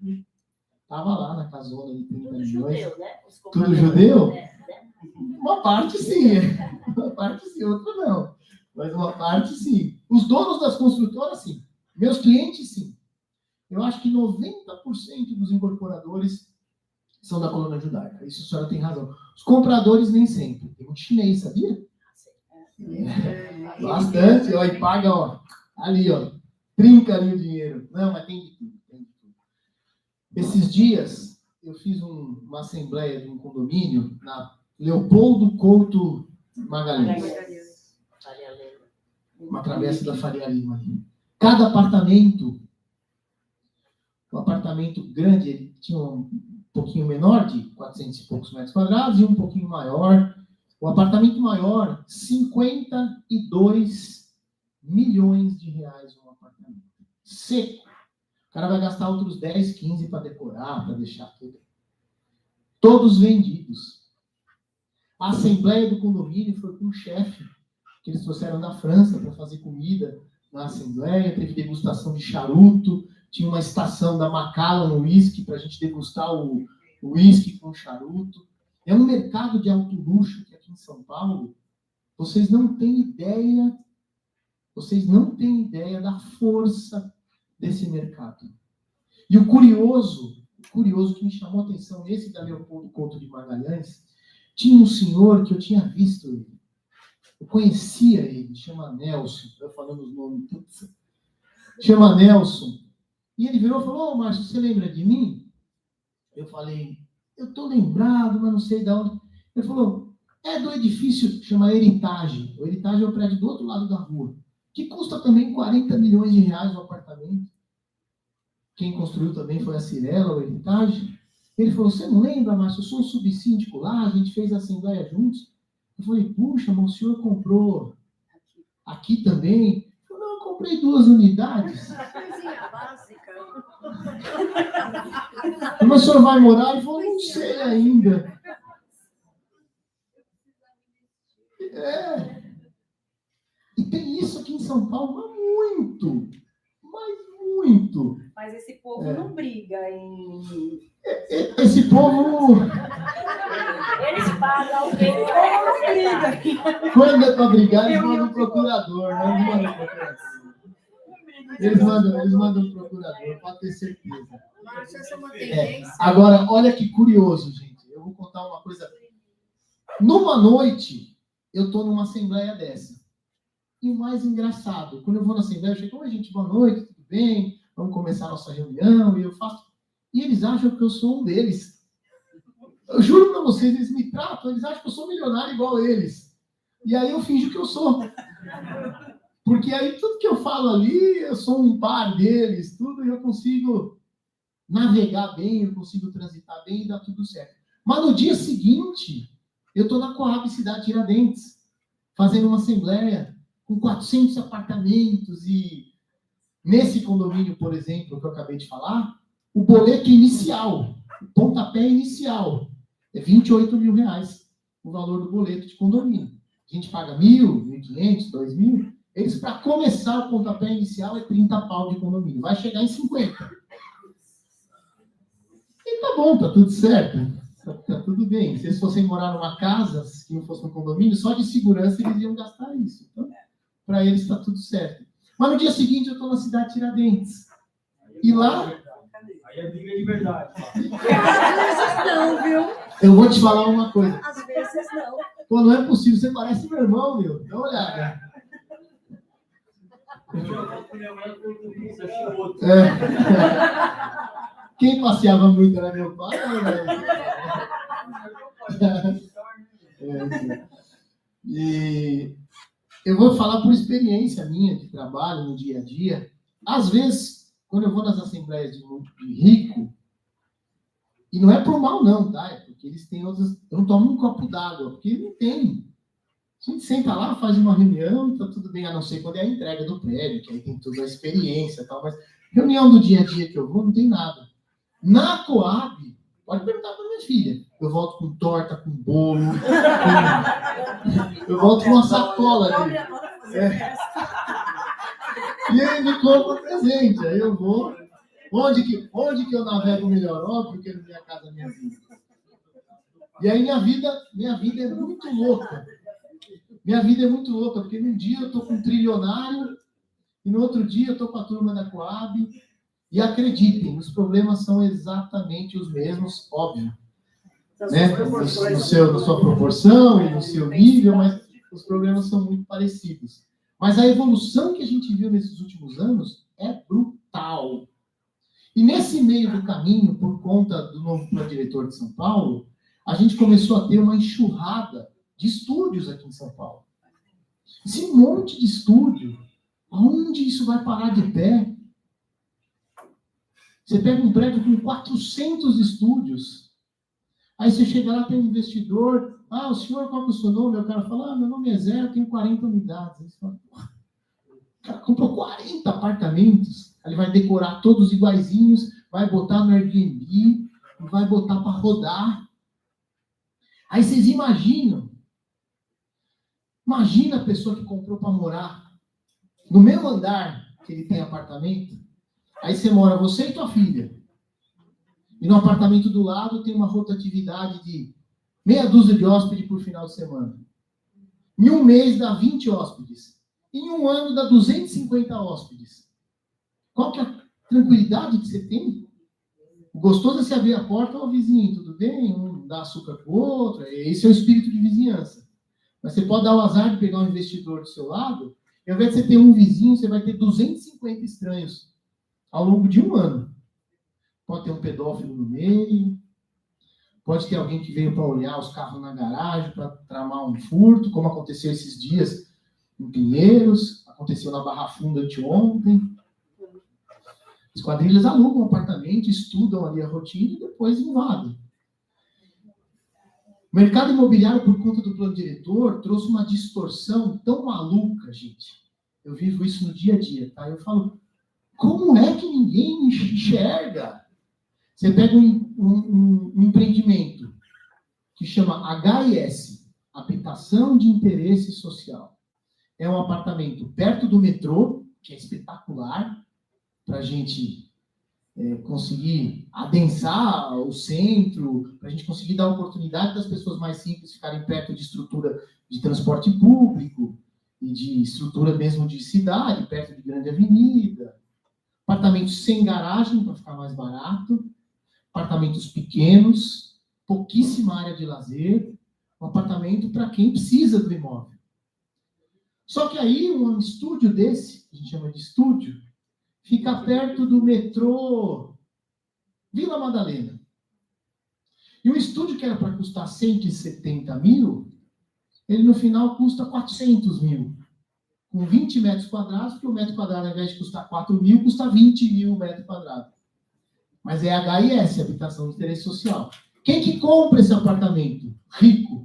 Tava lá na casona de 30 Tudo milhões. judeu, né? Tudo judeu? Né? Uma parte sim. Uma parte sim, outra não. Mas uma parte sim. Os donos das construtoras, sim. Meus clientes, sim. Eu acho que 90% dos incorporadores são da colônia judaica. Isso a senhora tem razão. Os compradores nem sempre. Tem muito chinês, sabia? Bastante. Ó, e paga, ó. Ali, ó. Trinca ali o dinheiro. Não, mas tem de tudo. Esses dias, eu fiz uma assembleia de um condomínio na Leopoldo Couto Magalhães. Uma travessa da Faria Lima ali. Cada apartamento, um apartamento grande, ele tinha um pouquinho menor, de 400 e poucos metros quadrados, e um pouquinho maior. O apartamento maior, 52 milhões de reais um apartamento. Seco. O cara vai gastar outros 10, 15 para decorar, para deixar tudo. Todos vendidos. A assembleia do condomínio foi com o chefe, que eles trouxeram da França para fazer comida na assembleia. Teve degustação de charuto, tinha uma estação da Macallan Whisky para a gente degustar o whisky com charuto. É um mercado de alto luxo que aqui em São Paulo, vocês não têm ideia da força desse mercado. E o curioso que me chamou a atenção, esse da Leopoldo Couto de Magalhães, tinha um senhor que eu tinha visto ele. Eu conhecia ele, chama Nelson. Eu falando os nomes todos. Chama Nelson. E ele virou e falou: Márcio, você lembra de mim? Eu falei: eu estou lembrado, mas não sei de onde. Ele falou: é do edifício, chama Heritage. O Heritage é o prédio do outro lado da rua, que custa também 40 milhões de reais o apartamento. Quem construiu também foi a Cirela, o Heritage. Ele falou: você não lembra, Márcio? Eu sou um subsíndico lá, a gente fez a assembleia juntos. Eu falei: puxa, mas o senhor comprou aqui também? Ele falou: não, eu comprei 2 unidades. Coisinha básica. Mas o senhor vai morar? Ele falou: não sei ainda. E tem isso aqui em São Paulo, mas muito. Mas esse povo não briga em... Esse povo... Eles pagam o que eles briga. Quando é para brigar, eles mandam o procurador, né? Eles mandam o procurador, pode ter certeza. Mas essa é uma tendência. Agora, olha que curioso, gente. Eu vou contar uma coisa. Numa noite, eu estou numa assembleia dessa. e o mais engraçado, quando eu vou na Assembleia, eu chego, oi gente, boa noite, tudo bem? Vamos começar a nossa reunião, e eu faço... E eles acham que eu sou um deles. Eu juro para vocês, eles me tratam, eles acham que eu sou milionário igual eles. E aí eu finjo que eu sou. Porque aí tudo que eu falo ali, eu sou um par deles, tudo, e eu consigo navegar bem, eu consigo transitar bem e dá tudo certo. Mas no dia seguinte, eu estou na Coab Cidade Tiradentes, fazendo uma assembleia com 400 apartamentos e nesse condomínio, por exemplo, que eu acabei de falar, o boleto inicial, o pontapé inicial, é R$28 mil o valor do boleto de condomínio. A gente paga 1.000, 1.500, 2.000. Eles, para começar o pontapé inicial, é 30 pau de condomínio. Vai chegar em 50. E tá bom, tá tudo certo. Tá tudo bem. Se eles fossem morar numa casa, que não fosse um condomínio, só de segurança eles iam gastar isso. Então, para eles tá tudo certo. Mas no dia seguinte eu estou na cidade de Tiradentes. E lá... Aí é briga de verdade. Às vezes não, viu? Eu vou te falar uma coisa. Às vezes não. Pô, não é possível, você parece meu irmão, meu. Dá uma olhada. Quem passeava muito era meu pai, né? E eu vou falar por experiência minha de trabalho no dia a dia. Às vezes, quando eu vou nas assembleias de rico, e não é por mal não, tá? É porque eles têm outras... Eu não tomo um copo d'água, porque não tem. A gente senta lá, faz uma reunião, tá tudo bem, a não ser quando é a entrega do prédio, que aí tem toda a experiência e tal, mas reunião do dia a dia que eu vou, não tem nada. Na Coab, pode perguntar para minha filha, eu volto com torta, com bolo, eu volto com uma sacola ali. E ele me compra presente, aí eu vou. Onde que eu navego melhor? Óbvio que é na minha casa, minha vida. E aí minha vida é muito louca. Minha vida é muito louca, porque num dia eu estou com um trilionário e no outro dia eu estou com a turma da Coab. E acreditem, os problemas são exatamente os mesmos, óbvio. Né? Na sua proporção e no seu nível, mas os problemas são muito parecidos. Mas a evolução que a gente viu nesses últimos anos é brutal. E nesse meio do caminho, por conta do novo plano diretor de São Paulo, a gente começou a ter uma enxurrada de estúdios aqui em São Paulo. Esse monte de estúdio, aonde isso vai parar de pé? Você pega um prédio com 400 estúdios, aí você chega lá, tem um investidor, o senhor, qual é o seu nome? O cara fala, meu nome é Zé, eu tenho 40 unidades. Aí você fala, o cara comprou 40 apartamentos, ele vai decorar todos iguaizinhos, vai botar no Airbnb, e vai botar para rodar. Aí vocês imagina a pessoa que comprou para morar no mesmo andar que ele tem apartamento. Aí você mora, você e tua filha. E no apartamento do lado tem uma rotatividade de meia dúzia de hóspedes por final de semana. Em um mês dá 20 hóspedes. Em um ano dá 250 hóspedes. Qual que é a tranquilidade que você tem? O gostoso é você abrir a porta, vizinho, tudo bem? Um dá açúcar pro outro. Esse é o espírito de vizinhança. Mas você pode dar o azar de pegar um investidor do seu lado, e ao invés de você ter um vizinho, você vai ter 250 estranhos ao longo de um ano. Pode ter um pedófilo no meio, pode ter alguém que veio para olhar os carros na garagem, para tramar um furto, como aconteceu esses dias em Pinheiros, aconteceu na Barra Funda anteontem. As quadrilhas alugam um apartamento, estudam ali a rotina e depois invadem. O mercado imobiliário, por conta do plano diretor, trouxe uma distorção tão maluca, gente. Eu vivo isso no dia a dia, tá? Eu falo, como é que ninguém enxerga? Você pega um empreendimento que chama HIS, Habitação de Interesse Social. É um apartamento perto do metrô, que é espetacular, para a gente conseguir adensar o centro, para a gente conseguir dar oportunidade das pessoas mais simples ficarem perto de estrutura de transporte público e de estrutura mesmo de cidade, perto de grande avenida. Apartamentos sem garagem, para ficar mais barato. Apartamentos pequenos, pouquíssima área de lazer. Um apartamento para quem precisa do imóvel. Só que aí um estúdio desse, a gente chama de estúdio, fica perto do metrô Vila Madalena. E um estúdio que era para custar 170 mil, ele no final custa 400 mil. Com 20 metros quadrados, porque o metro quadrado, ao invés de custar 4 mil, custa 20 mil metro quadrado. Mas é HIS, habitação de interesse social. Quem que compra esse apartamento? Rico.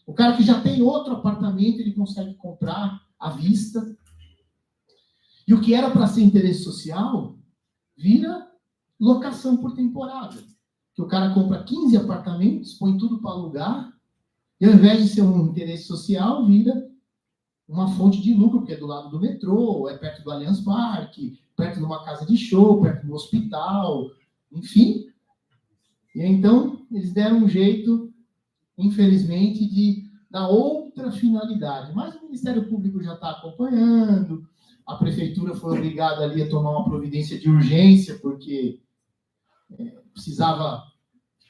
O cara que já tem outro apartamento, ele consegue comprar à vista. E o que era para ser interesse social, vira locação por temporada. Que o cara compra 15 apartamentos, põe tudo para alugar, e ao invés de ser um interesse social, vira uma fonte de lucro, porque é do lado do metrô, é perto do Allianz Parque, perto de uma casa de show, perto do hospital, enfim. E então, eles deram um jeito, infelizmente, de dar outra finalidade. Mas o Ministério Público já está acompanhando, a Prefeitura foi obrigada ali a tomar uma providência de urgência, porque precisava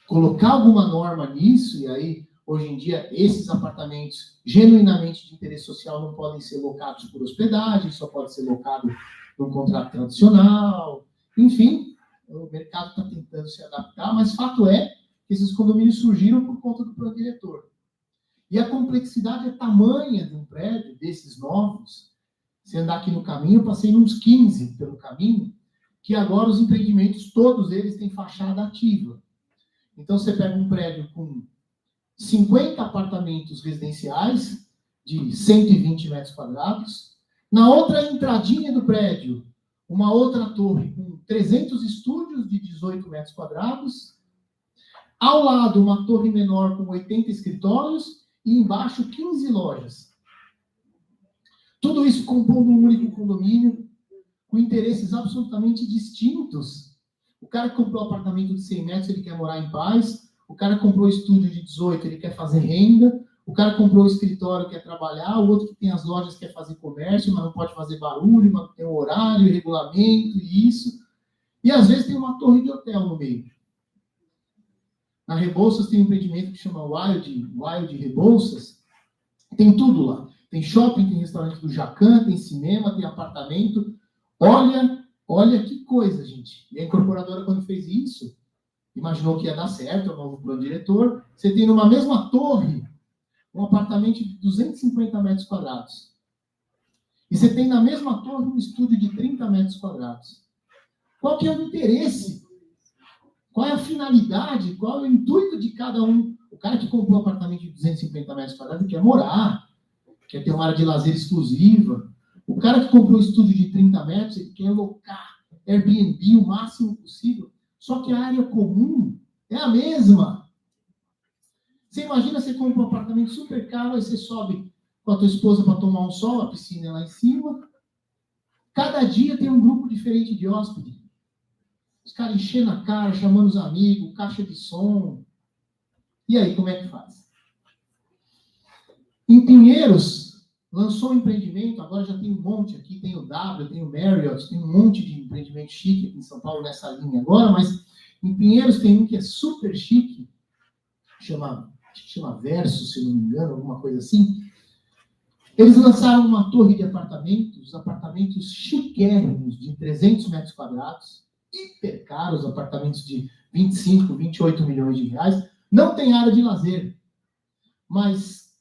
colocar alguma norma nisso, e aí, hoje em dia, esses apartamentos genuinamente de interesse social não podem ser locados por hospedagem, só pode ser locado num contrato tradicional. Enfim, o mercado está tentando se adaptar, mas fato é que esses condomínios surgiram por conta do plano diretor. E a complexidade é tamanha de um prédio desses novos. Se andar aqui no caminho, eu passei uns 15 pelo caminho, que agora os empreendimentos, todos eles têm fachada ativa. Então, você pega um prédio com 50 apartamentos residenciais, de 120 metros quadrados. Na outra entradinha do prédio, uma outra torre com 300 estúdios de 18 metros quadrados. Ao lado, uma torre menor com 80 escritórios e embaixo 15 lojas. Tudo isso compondo um único condomínio, com interesses absolutamente distintos. O cara que comprou um apartamento de 100 metros, ele quer morar em paz. O cara comprou estúdio de 18, ele quer fazer renda. O cara comprou o escritório, quer trabalhar. O outro que tem as lojas quer fazer comércio, mas não pode fazer barulho, mas tem um horário, regulamento e isso. E às vezes tem uma torre de hotel no meio. Na Rebouças tem um empreendimento que chama Wild Rebouças. Tem tudo lá. Tem shopping, tem restaurante do Jacan, tem cinema, tem apartamento. Olha que coisa, gente. E a incorporadora, quando fez isso, imaginou que ia dar certo, é o novo plano diretor. Você tem numa mesma torre um apartamento de 250 metros quadrados. E você tem na mesma torre um estúdio de 30 metros quadrados. Qual que é o interesse? Qual é a finalidade? Qual é o intuito de cada um? O cara que comprou um apartamento de 250 metros quadrados quer morar, quer ter uma área de lazer exclusiva. O cara que comprou um estúdio de 30 metros, ele quer alocar Airbnb o máximo possível. Só que a área comum é a mesma. Você imagina, você compra um apartamento super caro, aí você sobe com a tua esposa para tomar um sol, a piscina é lá em cima. Cada dia tem um grupo diferente de hóspede. Os caras enchendo a cara, chamando os amigos, caixa de som. E aí, como é que faz? Em Pinheiros, lançou um empreendimento, agora já tem um monte aqui, tem o W, tem o Marriott, tem um monte de empreendimento chique aqui em São Paulo nessa linha agora, mas em Pinheiros tem um que é super chique, chama Verso, se não me engano, alguma coisa assim. Eles lançaram uma torre de apartamentos chiquérrimos, de 300 metros quadrados, hiper caros, apartamentos de 25, 28 milhões de reais. Não tem área de lazer, mas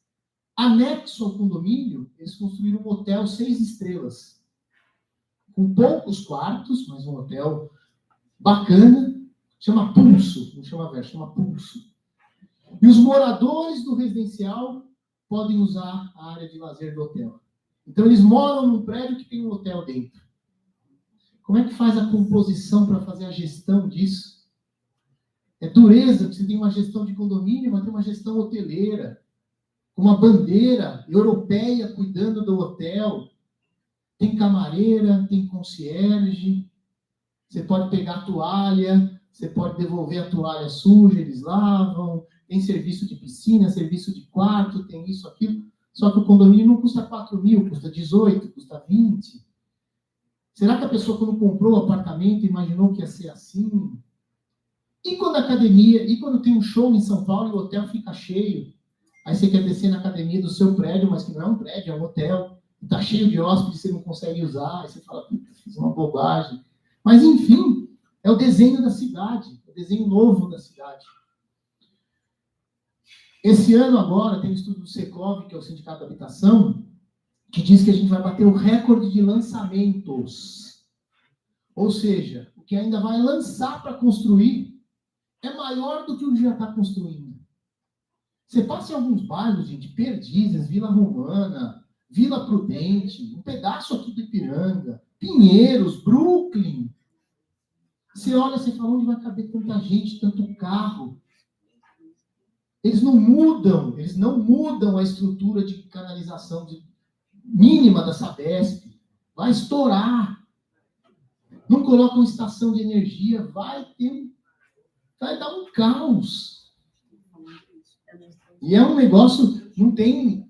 anexo ao condomínio, eles construíram um hotel 6 estrelas, com poucos quartos, mas um hotel bacana, chama Pulso, não chama Verso, chama Pulso. E os moradores do residencial podem usar a área de lazer do hotel. Então, eles moram num prédio que tem um hotel dentro. Como é que faz a composição para fazer a gestão disso? É dureza, porque você tem uma gestão de condomínio, mas tem uma gestão hoteleira, uma bandeira europeia cuidando do hotel. Tem camareira, tem concierge, você pode pegar a toalha, você pode devolver a toalha suja, eles lavam, tem serviço de piscina, serviço de quarto, tem isso, aquilo. Só que o condomínio não custa 4 mil, custa 18, custa 20. Será que a pessoa, quando comprou o apartamento, imaginou que ia ser assim? E quando a academia, e quando tem um show em São Paulo e o hotel fica cheio? Aí você quer descer na academia do seu prédio, mas que não é um prédio, é um hotel. Está cheio de hóspedes, você não consegue usar. Aí você fala, puta, fiz uma bobagem. Mas, enfim, é o desenho da cidade, o desenho novo da cidade. Esse ano agora tem um estudo do Secov, que é o Sindicato da Habitação, que diz que a gente vai bater o recorde de lançamentos. Ou seja, o que ainda vai lançar para construir é maior do que o que já está construindo. Você passa em alguns bairros, gente, Perdizes, Vila Romana, Vila Prudente, um pedaço aqui do Ipiranga, Pinheiros, Brooklyn. Você olha, você fala, onde vai caber tanta gente, tanto carro? Eles não mudam a estrutura de canalização mínima da Sabesp. Vai estourar. Não colocam estação de energia, vai dar um caos. E é um negócio, não tem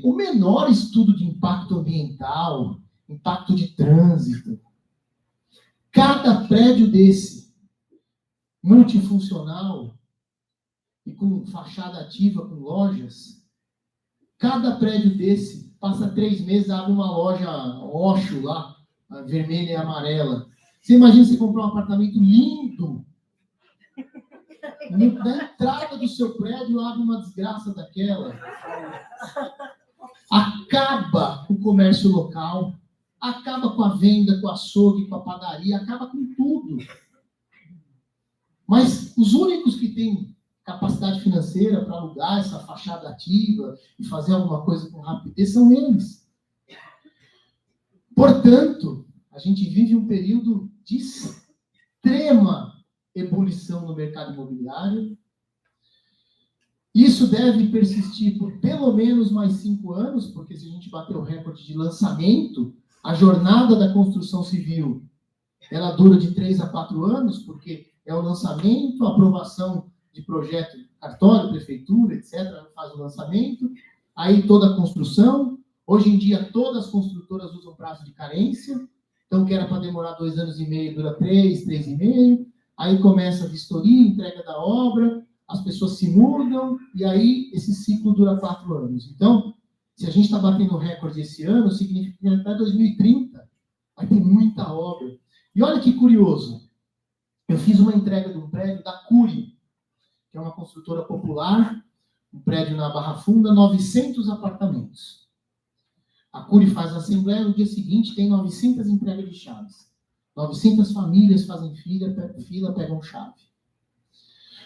o menor estudo de impacto ambiental, impacto de trânsito. Cada prédio desse, multifuncional, e com fachada ativa, com lojas, cada prédio desse, passa 3 meses, abre uma loja Oxo lá, vermelha e amarela. Você imagina você comprar um apartamento lindo, na entrada do seu prédio abre uma desgraça daquela. Acaba com o comércio local, acaba com a venda, com o açougue, com a padaria, acaba com tudo. Mas os únicos que têm capacidade financeira para alugar essa fachada ativa e fazer alguma coisa com rapidez são eles. Portanto, a gente vive um período de extrema ebulição no mercado imobiliário. Isso deve persistir por pelo menos mais 5 anos, porque se a gente bater o recorde de lançamento, a jornada da construção civil, ela dura de 3 a 4 anos, porque é o lançamento, a aprovação de projeto, cartório, prefeitura, etc., faz o lançamento, aí toda a construção. Hoje em dia, todas as construtoras usam prazo de carência, então, que era para demorar 2 anos e meio, dura 3, 3,5, aí começa a vistoria, entrega da obra, as pessoas se mudam, e aí esse ciclo dura 4 anos. Então, se a gente está batendo recorde esse ano, significa que até 2030 vai ter muita obra. E olha que curioso, eu fiz uma entrega de um prédio da Cury, que é uma construtora popular, um prédio na Barra Funda, 900 apartamentos. A Cury faz a assembleia, no dia seguinte tem 900 entregas de chaves. 900 famílias fazem fila, pegam chave.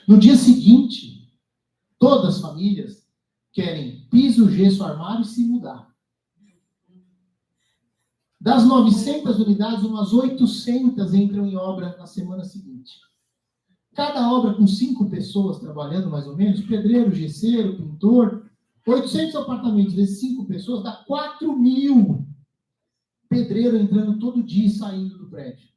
No dia seguinte, todas as famílias querem piso, gesso, armário e se mudar. Das 900 unidades, umas 800 entram em obra na semana seguinte. Cada obra com 5 pessoas trabalhando, mais ou menos, pedreiro, gesseiro, pintor, 800 apartamentos vezes 5 pessoas, dá 4.000 pedreiro entrando todo dia e saindo do prédio.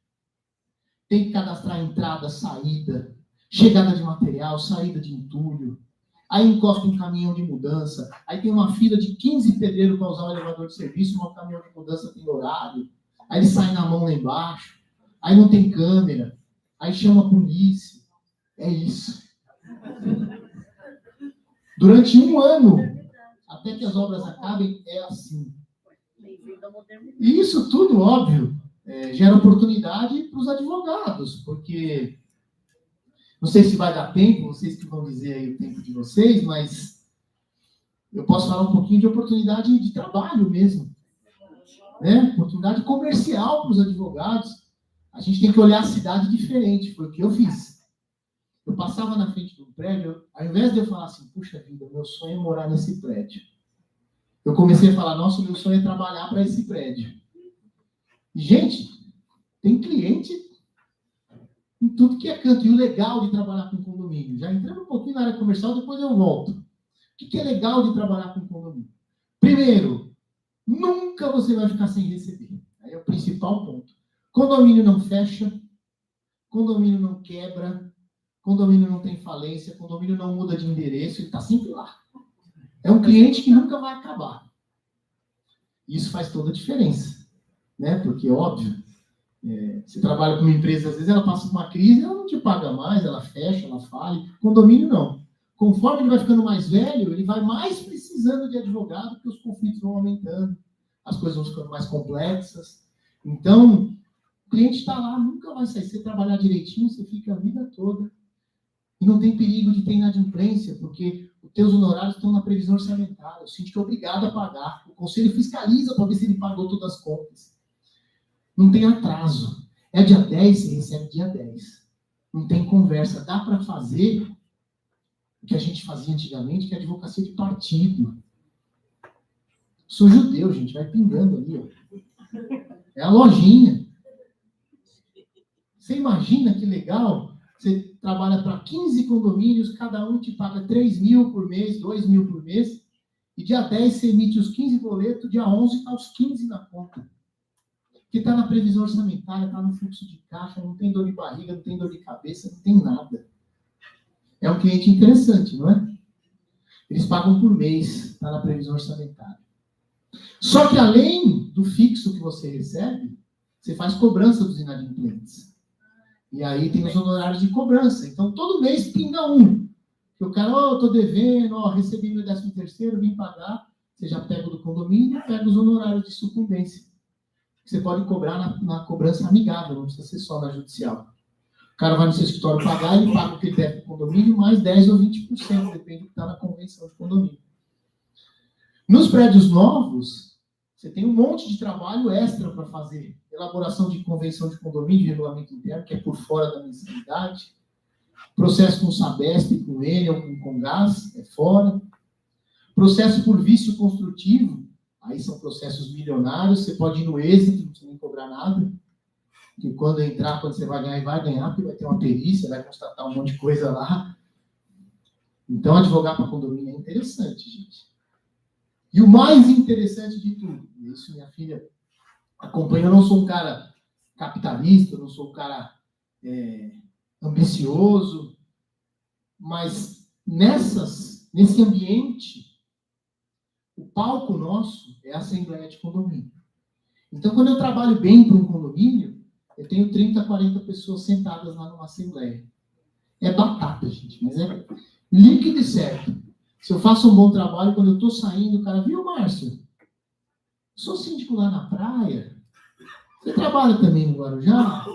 Tem que cadastrar entrada, saída, chegada de material, saída de entulho. Aí encosta um caminhão de mudança. Aí tem uma fila de 15 pedreiros para usar o elevador de serviço, um caminhão de mudança tem horário. Aí ele sai na mão lá embaixo. Aí não tem câmera. Aí chama a polícia. É isso. Durante 1 ano, até que as obras acabem, é assim. E isso tudo, óbvio, gera oportunidade para os advogados, porque não sei se vai dar tempo, vocês que vão dizer aí o tempo de vocês, mas eu posso falar um pouquinho de oportunidade de trabalho mesmo, né? Oportunidade comercial para os advogados. A gente tem que olhar a cidade diferente, foi o que eu fiz. Eu passava na frente do prédio, ao invés de eu falar assim, puxa vida, meu sonho é morar nesse prédio. Eu comecei a falar, nossa, meu sonho é trabalhar para esse prédio. E, gente, tem cliente em tudo que é canto. E o legal de trabalhar com condomínio, já entrando um pouquinho na área comercial, depois eu volto. O que é legal de trabalhar com condomínio? Primeiro, nunca você vai ficar sem receber. Aí é o principal ponto. Condomínio não fecha, condomínio não quebra, condomínio não tem falência, condomínio não muda de endereço, ele está sempre lá. É um cliente que nunca vai acabar. Isso faz toda a diferença, né? Porque, óbvio, você trabalha com uma empresa, às vezes ela passa por uma crise, ela não te paga mais, ela fecha, ela fale. Condomínio não. conforme ele vai ficando mais velho, ele vai mais precisando de advogado, porque os conflitos vão aumentando, as coisas vão ficando mais complexas. Então, o cliente está lá, nunca vai sair. Se você trabalhar direitinho, você fica a vida toda. E não tem perigo de ter inadimplência, porque os teus honorários estão na previsão orçamentária. O síndico é obrigado a pagar. O conselho fiscaliza para ver se ele pagou todas as contas. Não tem atraso. É dia 10, você recebe dia 10. Não tem conversa. Dá para fazer o que a gente fazia antigamente, que é advocacia de partido. Sou judeu, gente. Vai pingando ali, ó. É a lojinha. Você imagina que legal? Você trabalha para 15 condomínios, cada um te paga 3 mil por mês, 2 mil por mês, e dia 10 você emite os 15 boletos, dia 11 está os 15 na conta. Porque está na previsão orçamentária, está no fluxo de caixa, não tem dor de barriga, não tem dor de cabeça, não tem nada. É um cliente interessante, não é? Eles pagam por mês, está na previsão orçamentária. Só que além do fixo que você recebe, você faz cobrança dos inadimplentes. E aí tem os honorários de cobrança. Então, todo mês pinga um. Que o cara, tô devendo, recebi meu 13º, vim pagar. Você já pega o do condomínio e pega os honorários de sucumbência. Você pode cobrar na cobrança amigável, não precisa ser só na judicial. O cara vai no seu escritório pagar, ele paga o que ele deve do condomínio, mais 10% ou 20%, depende do que está na convenção de condomínio. Nos prédios novos, você tem um monte de trabalho extra para fazer. Elaboração de convenção de condomínio, de regulamento interno, que é por fora da mensalidade. Processo com Sabesp, com Enel, com Gás, é fora. Processo por vício construtivo, aí são processos milionários, você pode ir no êxito, não precisa nem cobrar nada. Que quando entrar, quando você vai ganhar, porque vai ter uma perícia, vai constatar um monte de coisa lá. Então, advogar para condomínio é interessante, gente. E o mais interessante de tudo, isso minha filha acompanha, eu não sou um cara capitalista, eu não sou um cara ambicioso, mas nesse ambiente, o palco nosso é a Assembleia de Condomínio. Então, quando eu trabalho bem para um condomínio, eu tenho 30, 40 pessoas sentadas lá numa Assembleia. É batata, gente, mas é líquido e certo. Se eu faço um bom trabalho, quando eu estou saindo, o cara, viu, Márcio? Sou síndico lá na praia. Você trabalha também no Guarujá?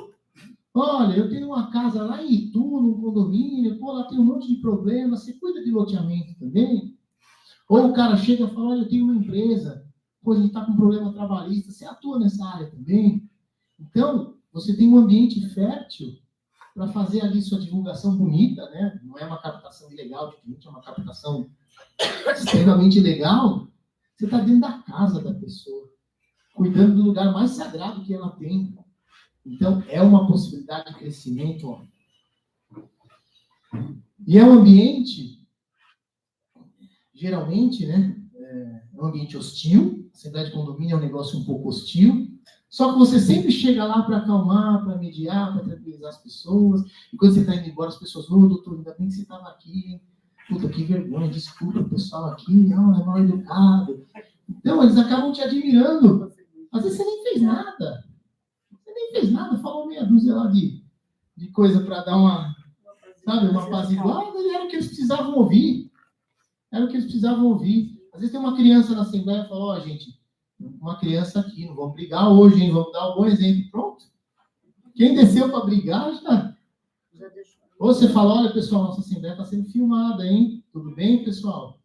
Olha, eu tenho uma casa lá em Itu, num condomínio, lá tem um monte de problemas, você cuida de loteamento também? Ou o cara chega e fala, olha, eu tenho uma empresa, a gente está com problema trabalhista, você atua nessa área também? Então, você tem um ambiente fértil para fazer ali sua divulgação bonita, né? Não é uma captação ilegal de cliente, é uma captação extremamente legal. Você está dentro da casa da pessoa, cuidando do lugar mais sagrado que ela tem. Então, é uma possibilidade de crescimento. Ó. E é um ambiente, geralmente, né? É um ambiente hostil. A Assembleia de Condomínio é um negócio um pouco hostil. Só que você sempre chega lá para acalmar, para mediar, para tranquilizar as pessoas. E quando você está indo embora, as pessoas, doutor, ainda bem que você estava aqui, hein? Puta, que vergonha, desculpa o pessoal aqui, não, é mal educado. Então, eles acabam te admirando. Às vezes você nem fez nada. Você nem fez nada, falou meia dúzia lá de coisa para dar uma apaziguada, e era o que eles precisavam ouvir. Era o que eles precisavam ouvir. Às vezes tem uma criança na Assembleia e fala, gente, uma criança aqui, não vamos brigar hoje, hein? Vamos dar um bom exemplo. Pronto. Quem desceu para brigar, já deixou. Ou você fala, olha, pessoal, nossa Assembleia está sendo filmada, hein? Tudo bem, pessoal?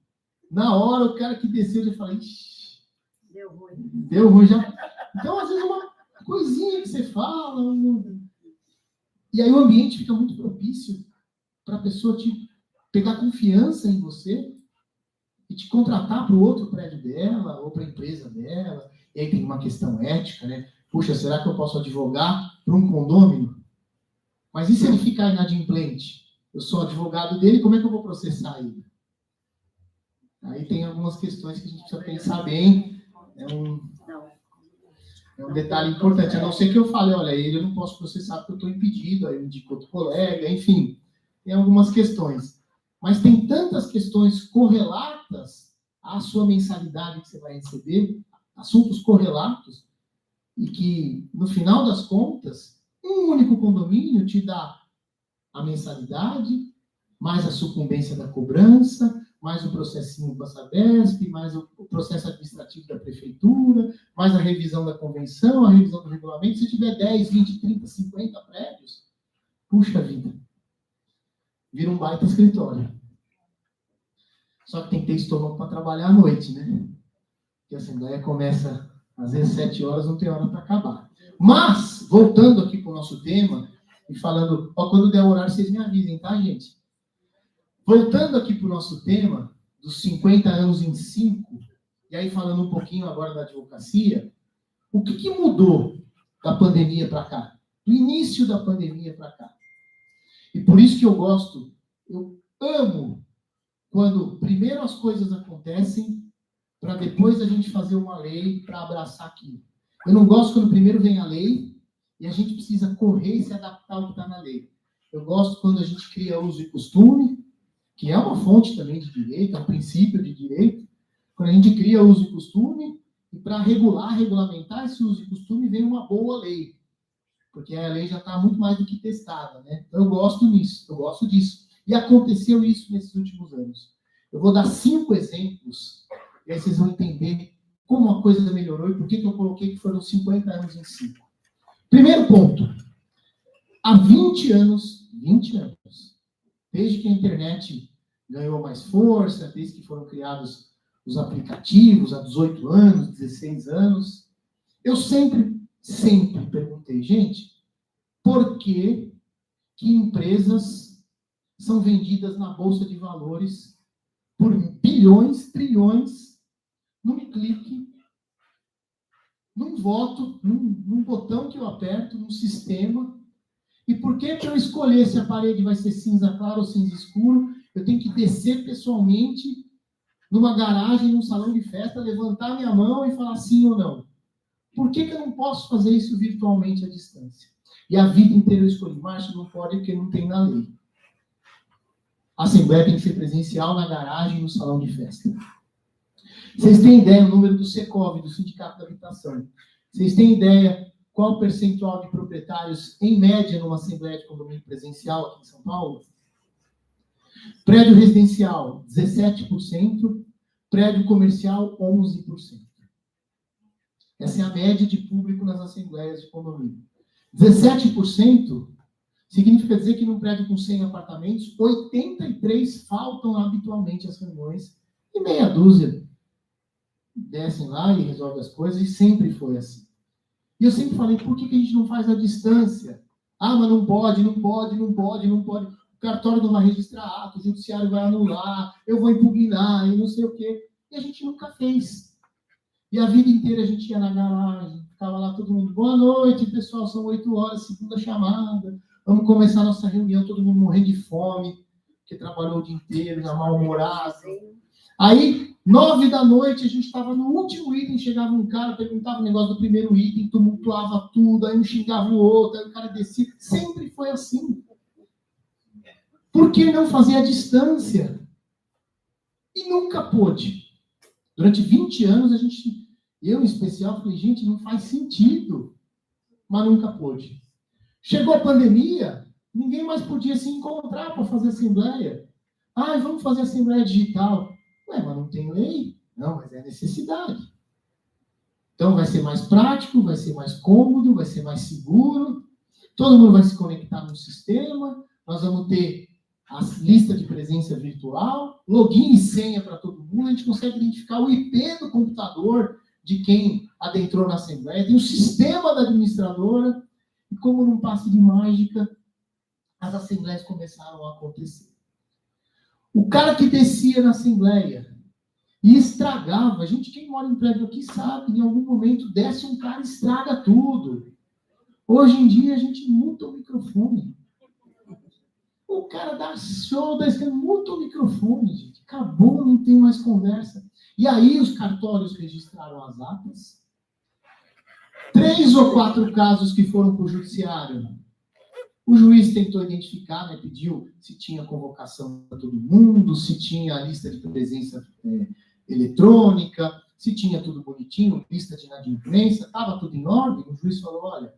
Na hora, o cara que desceu já fala, ixi, deu ruim já. Então, às vezes, uma coisinha que você fala, e aí o ambiente fica muito propício para a pessoa te pegar confiança em você e te contratar para o outro prédio dela, ou para a empresa dela. E aí tem uma questão ética, né? Puxa, será que eu posso advogar para um condômino? Mas e se ele ficar inadimplente? Eu sou advogado dele, como é que eu vou processar ele? Aí tem algumas questões que a gente precisa pensar bem. É um detalhe importante. A não ser que eu fale, olha, ele eu não posso processar porque eu estou impedido, aí eu indico outro colega, enfim. Tem algumas questões. Mas tem tantas questões correlatas à sua mensalidade que você vai receber, assuntos correlatos, e que, no final das contas, um único condomínio te dá a mensalidade, mais a sucumbência da cobrança, mais o processinho com a Sabesp, mais o processo administrativo da prefeitura, mais a revisão da convenção, a revisão do regulamento. Se tiver 10, 20, 30, 50 prédios, puxa vida, vira um baita escritório. Só que tem que ter estômago para trabalhar à noite, né? Porque a Assembleia começa, às vezes, 7 horas, não tem hora para acabar. Mas, voltando aqui para o nosso tema, e falando, quando der o horário, vocês me avisem, tá, gente? Voltando aqui para o nosso tema, dos 50 anos em 5, e aí falando um pouquinho agora da advocacia, o que mudou da pandemia para cá? Do início da pandemia para cá. E por isso que eu amo quando primeiro as coisas acontecem, para depois a gente fazer uma lei para abraçar aquilo. Eu não gosto quando primeiro vem a lei e a gente precisa correr e se adaptar ao que está na lei. Eu gosto quando a gente cria uso e costume, que é uma fonte também de direito, é um princípio de direito. Quando a gente cria uso e costume, e para regulamentar esse uso e costume, vem uma boa lei. Porque a lei já está muito mais do que testada, né? Então eu gosto disso. E aconteceu isso nesses últimos anos. Eu vou dar 5 exemplos, e aí vocês vão entender como a coisa melhorou e por que eu coloquei que foram 50 anos em 5. Primeiro ponto. Há 20 anos, desde que a internet ganhou mais força, desde que foram criados os aplicativos, há 18 anos, 16 anos, eu sempre perguntei, gente, por que empresas são vendidas na Bolsa de Valores por bilhões, trilhões, num clique, num voto, num botão que eu aperto, num sistema? E por que para eu escolher se a parede vai ser cinza claro ou cinza escuro, eu tenho que descer pessoalmente numa garagem, num salão de festa, levantar minha mão e falar sim ou não? Por que eu não posso fazer isso virtualmente à distância? E a vida inteira eu escolhi, Márcio, não pode porque não tem na lei. A Assembleia tem que ser presencial na garagem e no salão de festa. Vocês têm ideia do número do Secov, do Sindicato da Habitação? Vocês têm ideia qual o percentual de proprietários, em média, numa Assembleia de Condomínio presencial aqui em São Paulo? Prédio residencial, 17%. Prédio comercial, 11%. Essa é a média de público nas assembleias de condomínio. 17% significa dizer que num prédio com 100 apartamentos, 83 faltam habitualmente às reuniões e meia dúzia descem lá e resolvem as coisas, e sempre foi assim. E eu sempre falei, por que a gente não faz a distância? Ah, mas não pode. O cartório não vai registrar ato, o judiciário vai anular, eu vou impugnar e não sei o quê. E a gente nunca fez. E a vida inteira a gente ia na garagem, ficava lá todo mundo, boa noite, pessoal, são 8 horas, segunda chamada, vamos começar a nossa reunião, todo mundo morrendo de fome, porque trabalhou o dia inteiro, já mal-humorado. Aí, 9 da noite, a gente estava no último item, chegava um cara, perguntava o negócio do primeiro item, tumultuava tudo, aí um xingava o outro, aí o cara descia. Sempre foi assim. Por que não fazer a distância? E nunca pôde. Durante 20 anos, eu em especial, falei, gente, não faz sentido. Mas nunca pôde. Chegou a pandemia, ninguém mais podia se encontrar para fazer assembleia. Ah, vamos fazer assembleia digital. Ué, mas não tem lei? Não, mas é necessidade. Então vai ser mais prático, vai ser mais cômodo, vai ser mais seguro. Todo mundo vai se conectar no sistema. Nós vamos ter a lista de presença virtual, login e senha para todo mundo. A gente consegue identificar o IP do computador de quem adentrou na assembleia. Tem o sistema da administradora. E como num passe de mágica, as assembleias começaram a acontecer. O cara que descia na assembleia e estragava, gente, quem mora em prédio aqui sabe, em algum momento desce um cara e estraga tudo. Hoje em dia a gente muta o microfone. O cara dá show, muta o microfone, gente. Acabou, não tem mais conversa. E aí os cartórios registraram as atas. 3 ou 4 casos que foram para o judiciário. O juiz tentou identificar, né, pediu se tinha convocação para todo mundo, se tinha a lista de presença eletrônica, se tinha tudo bonitinho, lista de inadimplência, estava tudo em ordem. O juiz falou, olha,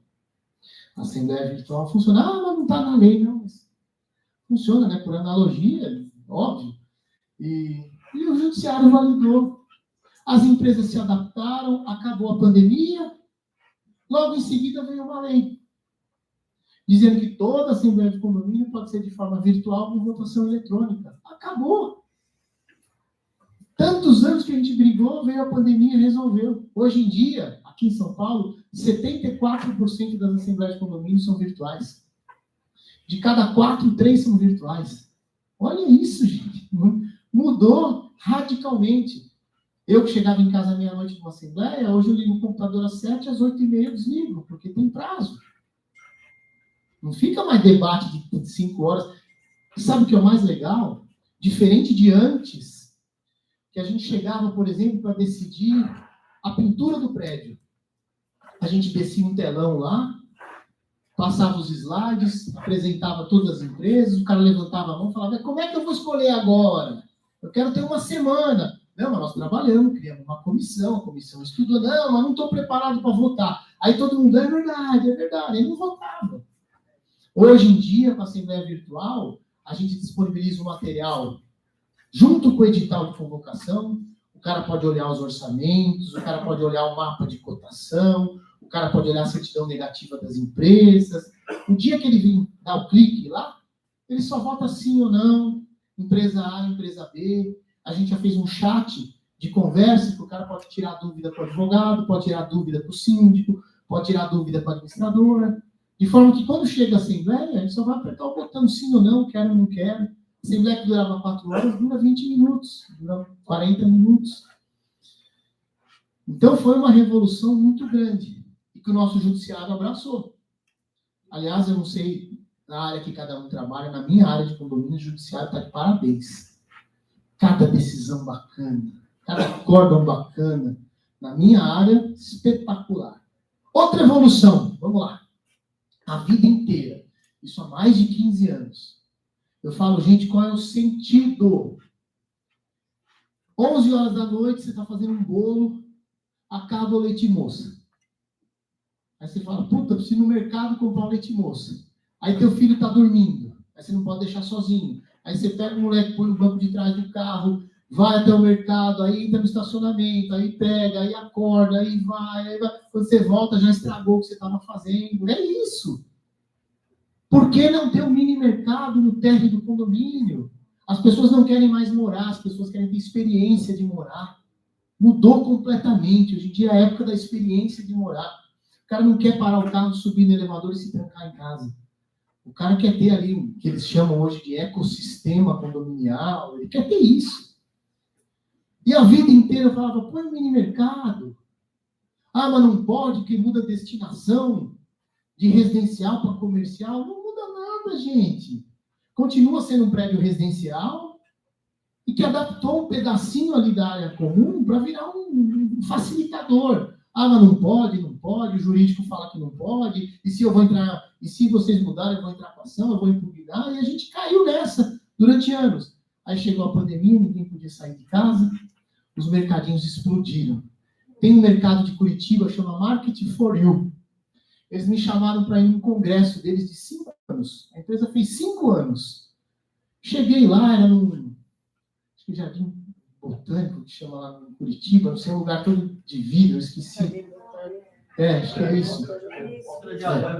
a Assembleia Virtual funciona, mas não está na lei, não. Funciona, né? Por analogia, óbvio. E o judiciário validou. As empresas se adaptaram, acabou a pandemia, logo em seguida veio uma lei, dizendo que toda assembleia de condomínio pode ser de forma virtual com votação eletrônica. Acabou. Tantos anos que a gente brigou, veio a pandemia e resolveu. Hoje em dia, aqui em São Paulo, 74% das assembleias de condomínio são virtuais. De cada 4, 3 são virtuais. Olha isso, gente. Mudou radicalmente. Eu que chegava em casa meia-noite numa assembleia, hoje eu ligo o computador às 7, às 8h30 eu desligo, porque tem prazo. Não fica mais debate de 5 horas. Sabe o que é o mais legal? Diferente de antes, que a gente chegava, por exemplo, para decidir a pintura do prédio. A gente descia um telão lá, passava os slides, apresentava todas as empresas, o cara levantava a mão e falava, como é que eu vou escolher agora? Eu quero ter uma semana. Não, mas nós trabalhamos, criamos uma comissão, a comissão estudou. Não, mas não estou preparado para votar. Aí todo mundo, é verdade. Ele não votava. Hoje em dia, com a Assembleia Virtual, a gente disponibiliza o material junto com o edital de convocação. O cara pode olhar os orçamentos, o cara pode olhar o mapa de cotação, o cara pode olhar a certidão negativa das empresas. O dia que ele vir dar o clique lá, ele só vota sim ou não, empresa A, empresa B. A gente já fez um chat de conversa que o cara pode tirar dúvida com o advogado, pode tirar dúvida com o síndico, pode tirar dúvida com a administradora. De forma que quando chega a assembleia, a gente só vai apertar o botão sim ou não, quero ou não quero. A assembleia que durava 4 horas dura 20 minutos, dura 40 minutos. Então foi uma revolução muito grande e que o nosso judiciário abraçou. Aliás, eu não sei na área que cada um trabalha, na minha área de condomínio, o judiciário está de parabéns. Cada decisão bacana, cada acórdão bacana. Na minha área, espetacular. Outra evolução, vamos lá. A vida inteira. Isso há mais de 15 anos. Eu falo, gente, qual é o sentido? 11 horas da noite, você está fazendo um bolo, acaba o leite moça. Aí você fala, puta, preciso ir no mercado comprar um leite moça. Aí teu filho está dormindo. Aí você não pode deixar sozinho. Aí você pega o moleque, põe no banco de trás do carro, vai até o mercado, aí entra no estacionamento, aí pega, aí acorda, aí vai. Quando você volta, já estragou o que você estava fazendo. É isso. Por que não ter um mini mercado no térreo do condomínio? As pessoas não querem mais morar, as pessoas querem ter experiência de morar. Mudou completamente. Hoje em dia é a época da experiência de morar. O cara não quer parar o carro, subir no elevador e se trancar em casa. O cara quer ter ali o que eles chamam hoje de ecossistema condominial. Ele quer ter isso. E a vida inteira eu falava, põe um mini mercado. Ah, mas não pode, que muda a destinação de residencial para comercial. Não muda nada, gente. Continua sendo um prédio residencial e que adaptou um pedacinho ali da área comum para virar um facilitador. Ah, mas não pode, o jurídico fala que não pode, e se eu vou entrar, e se vocês mudarem, eu vou entrar com ação, eu vou impugnar, e a gente caiu nessa durante anos. Aí chegou a pandemia, ninguém podia sair de casa, os mercadinhos explodiram. Tem um mercado de Curitiba, chama Market for You. Eles me chamaram para ir num congresso deles de 5 anos. A empresa fez 5 anos. Cheguei lá, era num jardim botânico, que chama lá em Curitiba, não sei, um lugar todo de vidro, eu esqueci. Acho que é isso.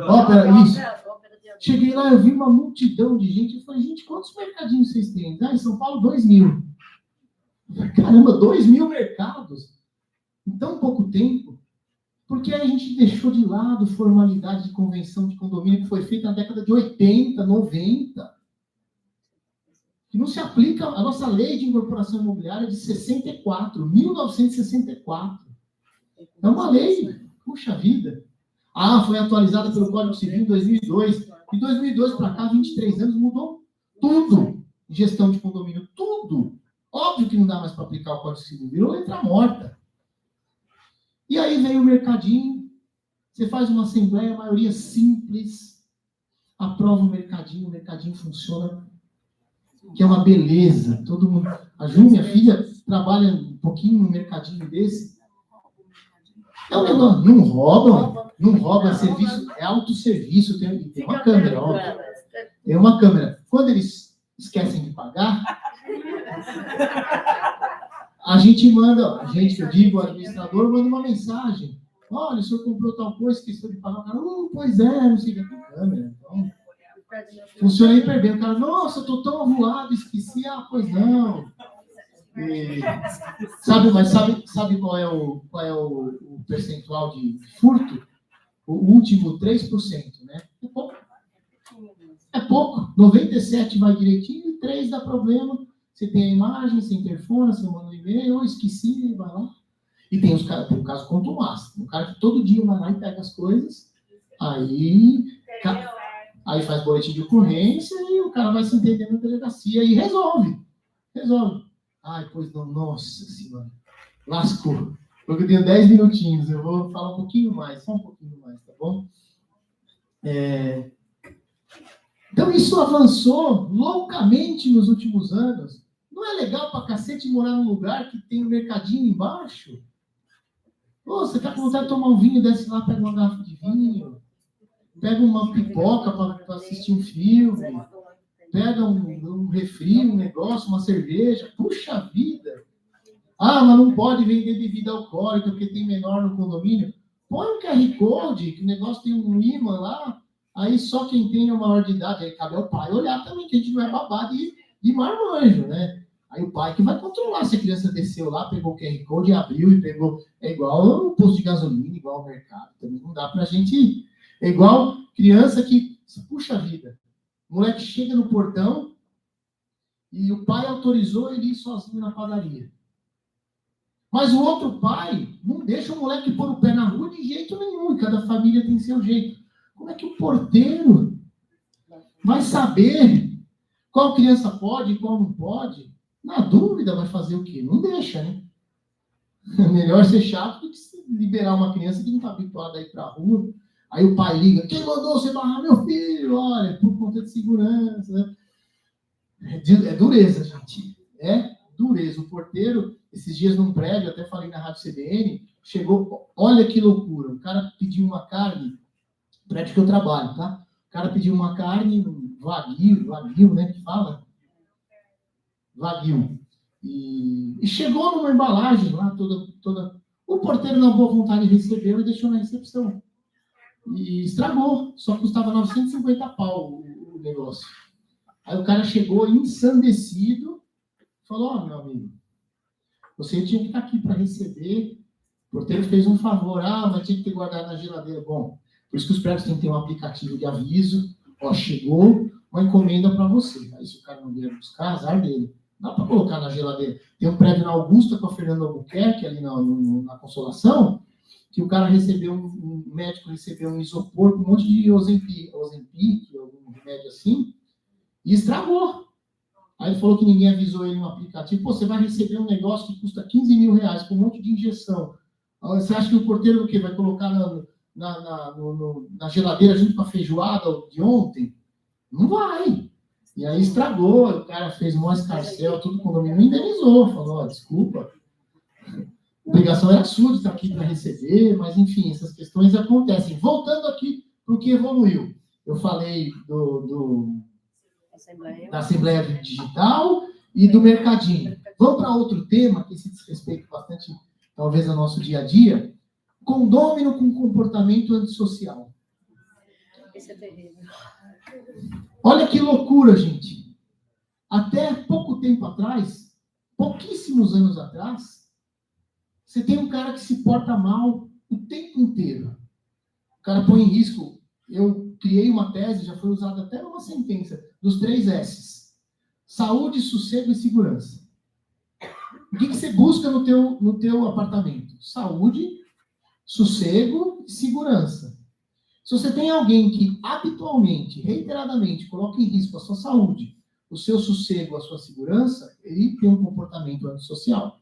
Ópera, isso. Cheguei lá, eu vi uma multidão de gente, eu falei, gente, quantos mercadinhos vocês têm? Em São Paulo, 2.000. Caramba, 2.000 mercados em tão pouco tempo. Porque a gente deixou de lado formalidade de convenção de condomínio que foi feita na década de 80, 90. Que não se aplica, a nossa lei de incorporação imobiliária é de 64, 1964. É uma lei, puxa vida. Foi atualizada pelo Código Civil em 2002. De 2002 para cá, 23 anos, mudou tudo. Gestão de condomínio, tudo. Óbvio que não dá mais para aplicar o Código Civil, virou letra morta. E aí vem o mercadinho, você faz uma assembleia, a maioria simples, aprova o mercadinho funciona, que é uma beleza. Todo mundo. A Ju, minha filha, trabalha um pouquinho no mercadinho desse. Não roubam, é serviço, é autosserviço, tem uma câmera, ó. Tem uma câmera. Quando eles esquecem de pagar, a gente manda, a gente, eu digo, o administrador manda uma mensagem. Olha, o senhor comprou tal coisa, esqueceu de pagar. O cara, pois é, não sei o que, tem câmera. Então, funciona hiper bem. O cara, nossa, eu tô tão avoado, esqueci. Pois não. E, sabe qual é o percentual de furto? O último 3%, né? É pouco. É pouco. 97 vai direitinho e 3 dá problema. Você tem a imagem, você interfona, você manda um e-mail, esqueci, vai lá. E tem o caso contumaz. O cara que todo dia vai lá e pega as coisas, aí faz boletim de ocorrência e o cara vai se entender na delegacia e resolve. Pois não, nossa senhora, lascou. Porque eu tenho 10 minutinhos, eu vou falar um pouquinho mais, só um pouquinho mais, tá bom? Então isso avançou loucamente nos últimos anos. Não é legal pra cacete morar num lugar que tem um mercadinho embaixo? Você tá com vontade de tomar um vinho, desce lá, pega uma garrafa de vinho, pega uma pipoca para assistir um filme, pega um refri, um negócio, uma cerveja. Puxa vida! Mas não pode vender bebida alcoólica porque tem menor no condomínio. Põe um QR Code, que o negócio tem um imã lá, aí só quem tem a maior de idade, aí cabe ao pai olhar também, que a gente não é babá de marmanjo, né? Aí o pai que vai controlar se a criança desceu lá, pegou o QR Code, abriu e pegou. É igual o posto de gasolina, igual ao mercado. Também não dá pra gente ir. É igual criança que, puxa vida, o moleque chega no portão e o pai autorizou ele ir sozinho na padaria. Mas o outro pai não deixa o moleque pôr o pé na rua de jeito nenhum. Cada família tem seu jeito. Como é que o porteiro vai saber qual criança pode e qual não pode? Na dúvida, vai fazer o quê? Não deixa, né? É melhor ser chato do que liberar uma criança que não está habituada a ir para a rua. Aí o pai liga, quem mandou você barrar meu filho? Olha, por conta de segurança. É dureza, gente. É dureza. O porteiro, esses dias num prédio, até falei na Rádio CBN, chegou, olha que loucura, o cara pediu uma carne, prédio que eu trabalho, tá? O cara pediu uma carne, wagyu, né, que fala? Wagyu. E chegou numa embalagem lá, toda. O porteiro, na boa vontade, recebeu e deixou na recepção. E estragou. Só custava 950 pau o negócio. Aí o cara chegou ensandecido, falou, meu amigo, você tinha que estar aqui para receber. O porteiro fez um favor. Mas tinha que ter guardado na geladeira. Bom, por isso que os prédios têm que ter um aplicativo de aviso. Chegou uma encomenda para você. Aí se o cara não vier buscar, azar dele. Dá para colocar na geladeira. Tem um prédio na Augusta com a Fernanda Albuquerque, ali na Consolação, que o cara recebeu, um médico recebeu um isopor com um monte de Ozempic, algum remédio assim, e estragou. Aí ele falou que ninguém avisou ele no aplicativo. Você vai receber um negócio que custa 15 mil reais, com um monte de injeção. Você acha que o porteiro o quê? Vai colocar na geladeira junto com a feijoada de ontem? Não vai. E aí estragou, o cara fez um escarcel, tudo o condomínio indenizou, falou, desculpa, a obrigação era sua de estar aqui para receber, mas enfim, essas questões acontecem. Voltando aqui para o que evoluiu. Eu falei da Assembleia Digital e do mercadinho. Vamos para outro tema, que se diz respeito bastante, talvez, ao nosso dia a dia. Condômino com comportamento antissocial. Isso é terrível. Olha que loucura, gente. Até pouco tempo atrás, pouquíssimos anos atrás, você tem um cara que se porta mal o tempo inteiro. O cara põe em risco. Eu criei uma tese, já foi usada até numa sentença, dos 3 S's. Saúde, sossego e segurança. O que você busca no teu apartamento? Saúde, sossego e segurança. Se você tem alguém que habitualmente, reiteradamente, coloca em risco a sua saúde, o seu sossego, a sua segurança, ele tem um comportamento antissocial.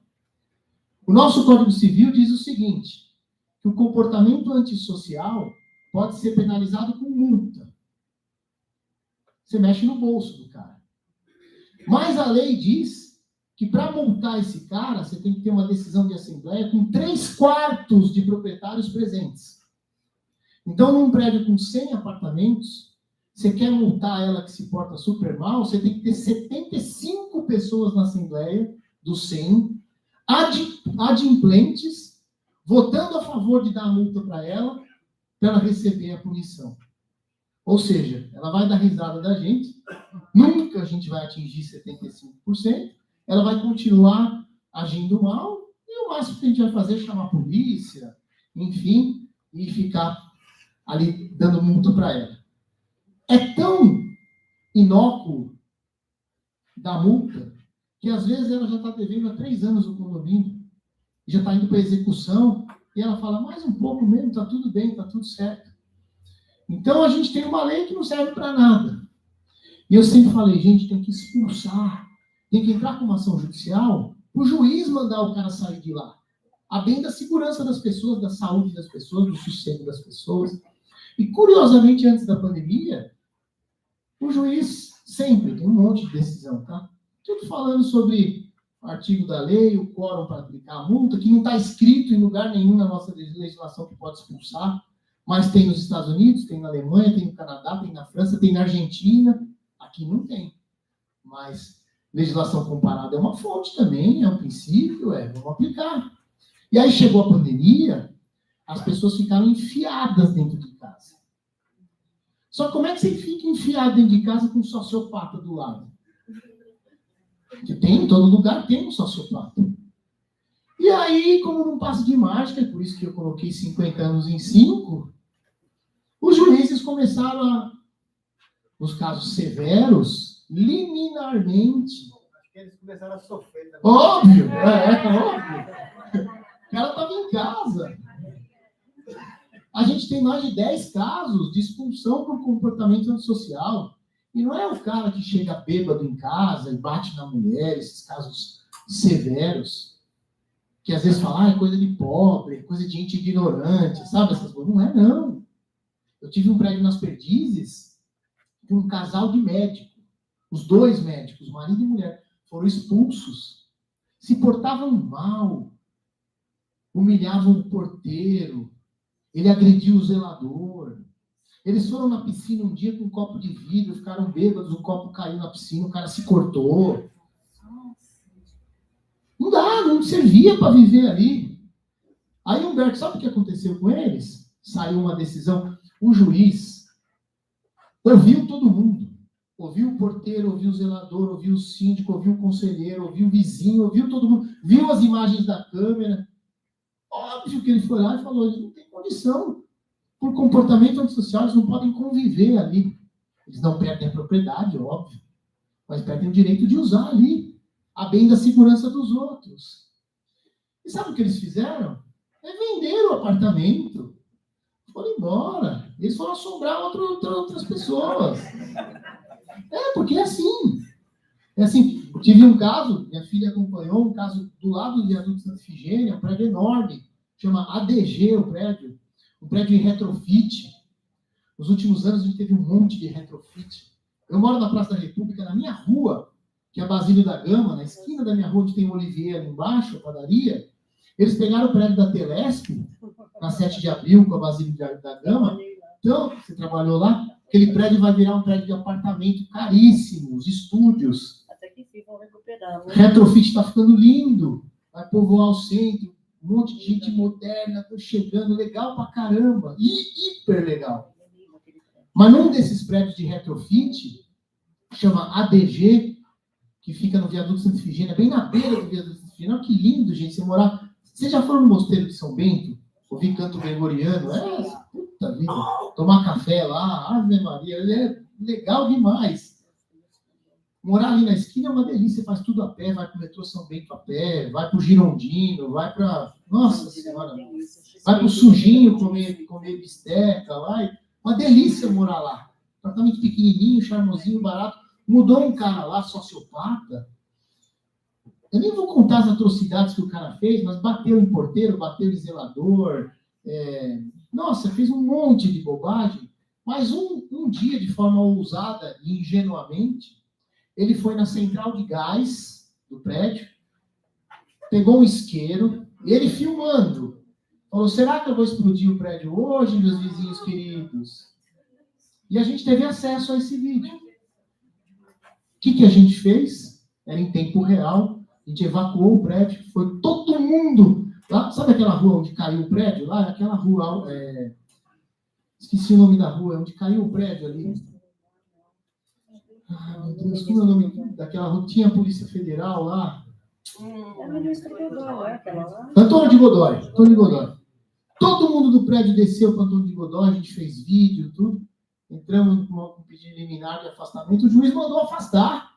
O nosso Código Civil diz o seguinte, que o comportamento antissocial pode ser penalizado com multa. Você mexe no bolso do cara. Mas a lei diz que para multar esse cara, você tem que ter uma decisão de assembleia com 3/4 de proprietários presentes. Então, num prédio com 100 apartamentos, Você quer multar ela que se porta super mal, você tem que ter 75 pessoas na Assembleia, dos 100, adimplentes, votando a favor de dar a multa para ela receber a punição. Ou seja, ela vai dar risada da gente, nunca a gente vai atingir 75%, ela vai continuar agindo mal, e o máximo que a gente vai fazer é chamar a polícia, enfim, e ficar ali dando multa para ela. É tão inócuo da multa que às vezes ela já está devendo há 3 anos o condomínio, já está indo para execução, e ela fala, mais um pouco mesmo, está tudo bem, está tudo certo. Então a gente tem uma lei que não serve para nada. E eu sempre falei, gente, tem que expulsar, tem que entrar com uma ação judicial, o juiz mandar o cara sair de lá. A bem da segurança das pessoas, da saúde das pessoas, do sossego das pessoas. E, curiosamente, antes da pandemia, o juiz sempre tem um monte de decisão, tá? Tudo falando sobre o artigo da lei, o quórum para aplicar a multa, que não está escrito em lugar nenhum na nossa legislação que pode expulsar, mas tem nos Estados Unidos, tem na Alemanha, tem no Canadá, tem na França, tem na Argentina. Aqui não tem. Mas legislação comparada é uma fonte também, é um princípio, vamos aplicar. E aí chegou a pandemia, as pessoas ficaram enfiadas dentro de casa. Só como é que você fica enfiado dentro de casa com um sociopata do lado? Porque tem, em todo lugar tem um sociopata. E aí, como não passa de mágica, é por isso que eu coloquei 50 anos em 5, os juízes começaram nos casos severos, liminarmente. Acho que eles começaram a sofrer também. Óbvio, óbvio. O cara estava em casa. A gente tem mais de 10 casos de expulsão por comportamento antissocial. E não é o cara que chega bêbado em casa e bate na mulher, esses casos severos, que às vezes fala, é coisa de pobre, é coisa de gente ignorante, sabe? Essas coisas. Não é, não. Eu tive um prédio nas Perdizes, com um casal de médicos. Os 2 médicos, marido e mulher, foram expulsos. Se portavam mal. Humilhavam o porteiro. Ele agrediu o zelador. Eles foram na piscina um dia com um copo de vidro, ficaram bêbados, o copo caiu na piscina, o cara se cortou. Não dá, não servia para viver ali. Aí, Humberto, sabe o que aconteceu com eles? Saiu uma decisão. O juiz ouviu todo mundo. Ouviu o porteiro, ouviu o zelador, ouviu o síndico, ouviu o conselheiro, ouviu o vizinho, ouviu todo mundo. Viu as imagens da câmera. Óbvio que ele foi lá e falou, eles não têm condição. Por comportamento antissocial, eles não podem conviver ali. Eles não perdem a propriedade, óbvio, mas perdem o direito de usar ali, a bem da segurança dos outros. E sabe o que eles fizeram? Venderam o apartamento. Foram embora. Eles foram assombrar outras pessoas. Porque é assim. É assim. Eu tive um caso, minha filha acompanhou, um caso do lado do viaduto Santa Efigênia, um prédio enorme, chama ADG o prédio. Um prédio em retrofit. Nos últimos anos, a gente teve um monte de retrofit. Eu moro na Praça da República, na minha rua, que é a Basílio da Gama, na esquina da minha rua, onde tem o Olivier ali embaixo, a padaria. Eles pegaram o prédio da Telesp, na 7 de abril, com a Basílio da Gama. Então, você trabalhou lá? Aquele prédio vai virar um prédio de apartamento caríssimo, os estúdios. Até que enfim vão recuperar. Retrofit está ficando lindo. Vai povoar o centro. Um monte de gente moderna, chegando, legal pra caramba. E hiper legal. Mas num desses prédios de retrofit, chama ADG, que fica no viaduto Santa Efigênia, bem na beira do viaduto Santa Efigênia. Olha que lindo, gente, você morar... Vocês já foram no Mosteiro de São Bento? Ouvir canto gregoriano? Puta vida. Tomar café lá, Ave Maria, é legal demais. Morar ali na esquina é uma delícia, você faz tudo a pé, vai pro metrô São Bento a pé, vai pro Girondino, vai pra... Nossa Senhora! Vai pro Sujinho comer bisteca, vai... Uma delícia morar lá. Apartamento pequenininho, charmosinho, barato. Mudou um cara lá, sociopata. Eu nem vou contar as atrocidades que o cara fez, mas bateu em porteiro, bateu em zelador. Nossa, fez um monte de bobagem. Mas um dia, de forma ousada e ingenuamente, ele foi na central de gás do prédio, pegou um isqueiro, e ele filmando. Falou, será que eu vou explodir o prédio hoje, meus vizinhos queridos? E a gente teve acesso a esse vídeo. O que a gente fez? Era em tempo real. A gente evacuou o prédio. Foi todo mundo. Lá, sabe aquela rua onde caiu o prédio? Lá, aquela rua... Esqueci o nome da rua. Onde caiu o prédio ali. Ah, meu Deus, como é o nome daquela rua? Tinha a Polícia Federal lá. Antônio de Godoy. Antônio de Godoy. Todo mundo do prédio desceu para Antônio de Godoy. A gente fez vídeo, tudo. Entramos com um pedido liminar de afastamento. O juiz mandou afastar.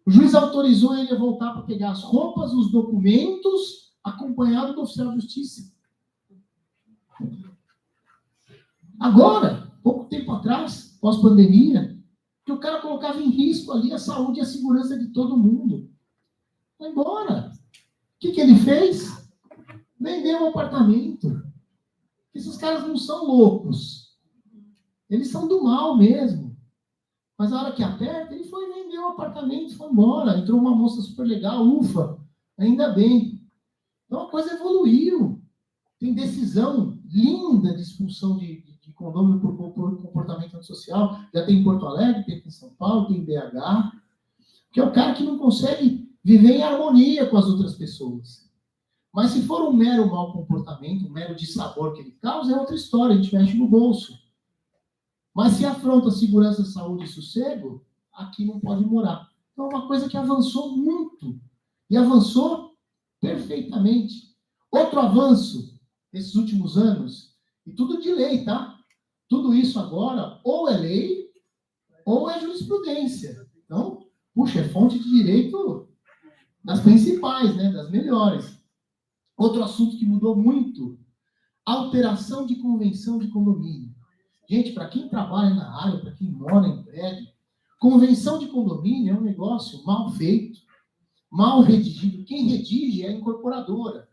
O juiz autorizou ele a voltar para pegar as roupas, os documentos, acompanhado do oficial de justiça. Agora, pouco tempo atrás, pós-pandemia, que o cara colocava em risco ali a saúde e a segurança de todo mundo. Vai embora. O que ele fez? Vendeu um apartamento. Esses caras não são loucos. Eles são do mal mesmo. Mas a hora que aperta, ele foi vender um apartamento e foi embora. Entrou uma moça super legal, ufa, ainda bem. Então a coisa evoluiu. Tem decisão linda de expulsão de condomínio por comportamento antissocial. Já tem em Porto Alegre, tem em São Paulo, tem em BH. Que é o cara que não consegue viver em harmonia com as outras pessoas. Mas se for um mero mau comportamento, um mero dissabor que ele causa, é outra história, a gente mexe no bolso. Mas se afronta segurança, saúde e sossego, aqui não pode morar. Então é uma coisa que avançou muito. E avançou perfeitamente. Outro avanço nesses últimos anos, e tudo de lei, tá? Tudo isso agora ou é lei ou é jurisprudência. Então, puxa, é fonte de direito das principais, né? Das melhores. Outro assunto que mudou muito, alteração de convenção de condomínio. Gente, para quem trabalha na área, para quem mora em prédio, convenção de condomínio é um negócio mal feito, mal redigido. Quem redige é a incorporadora.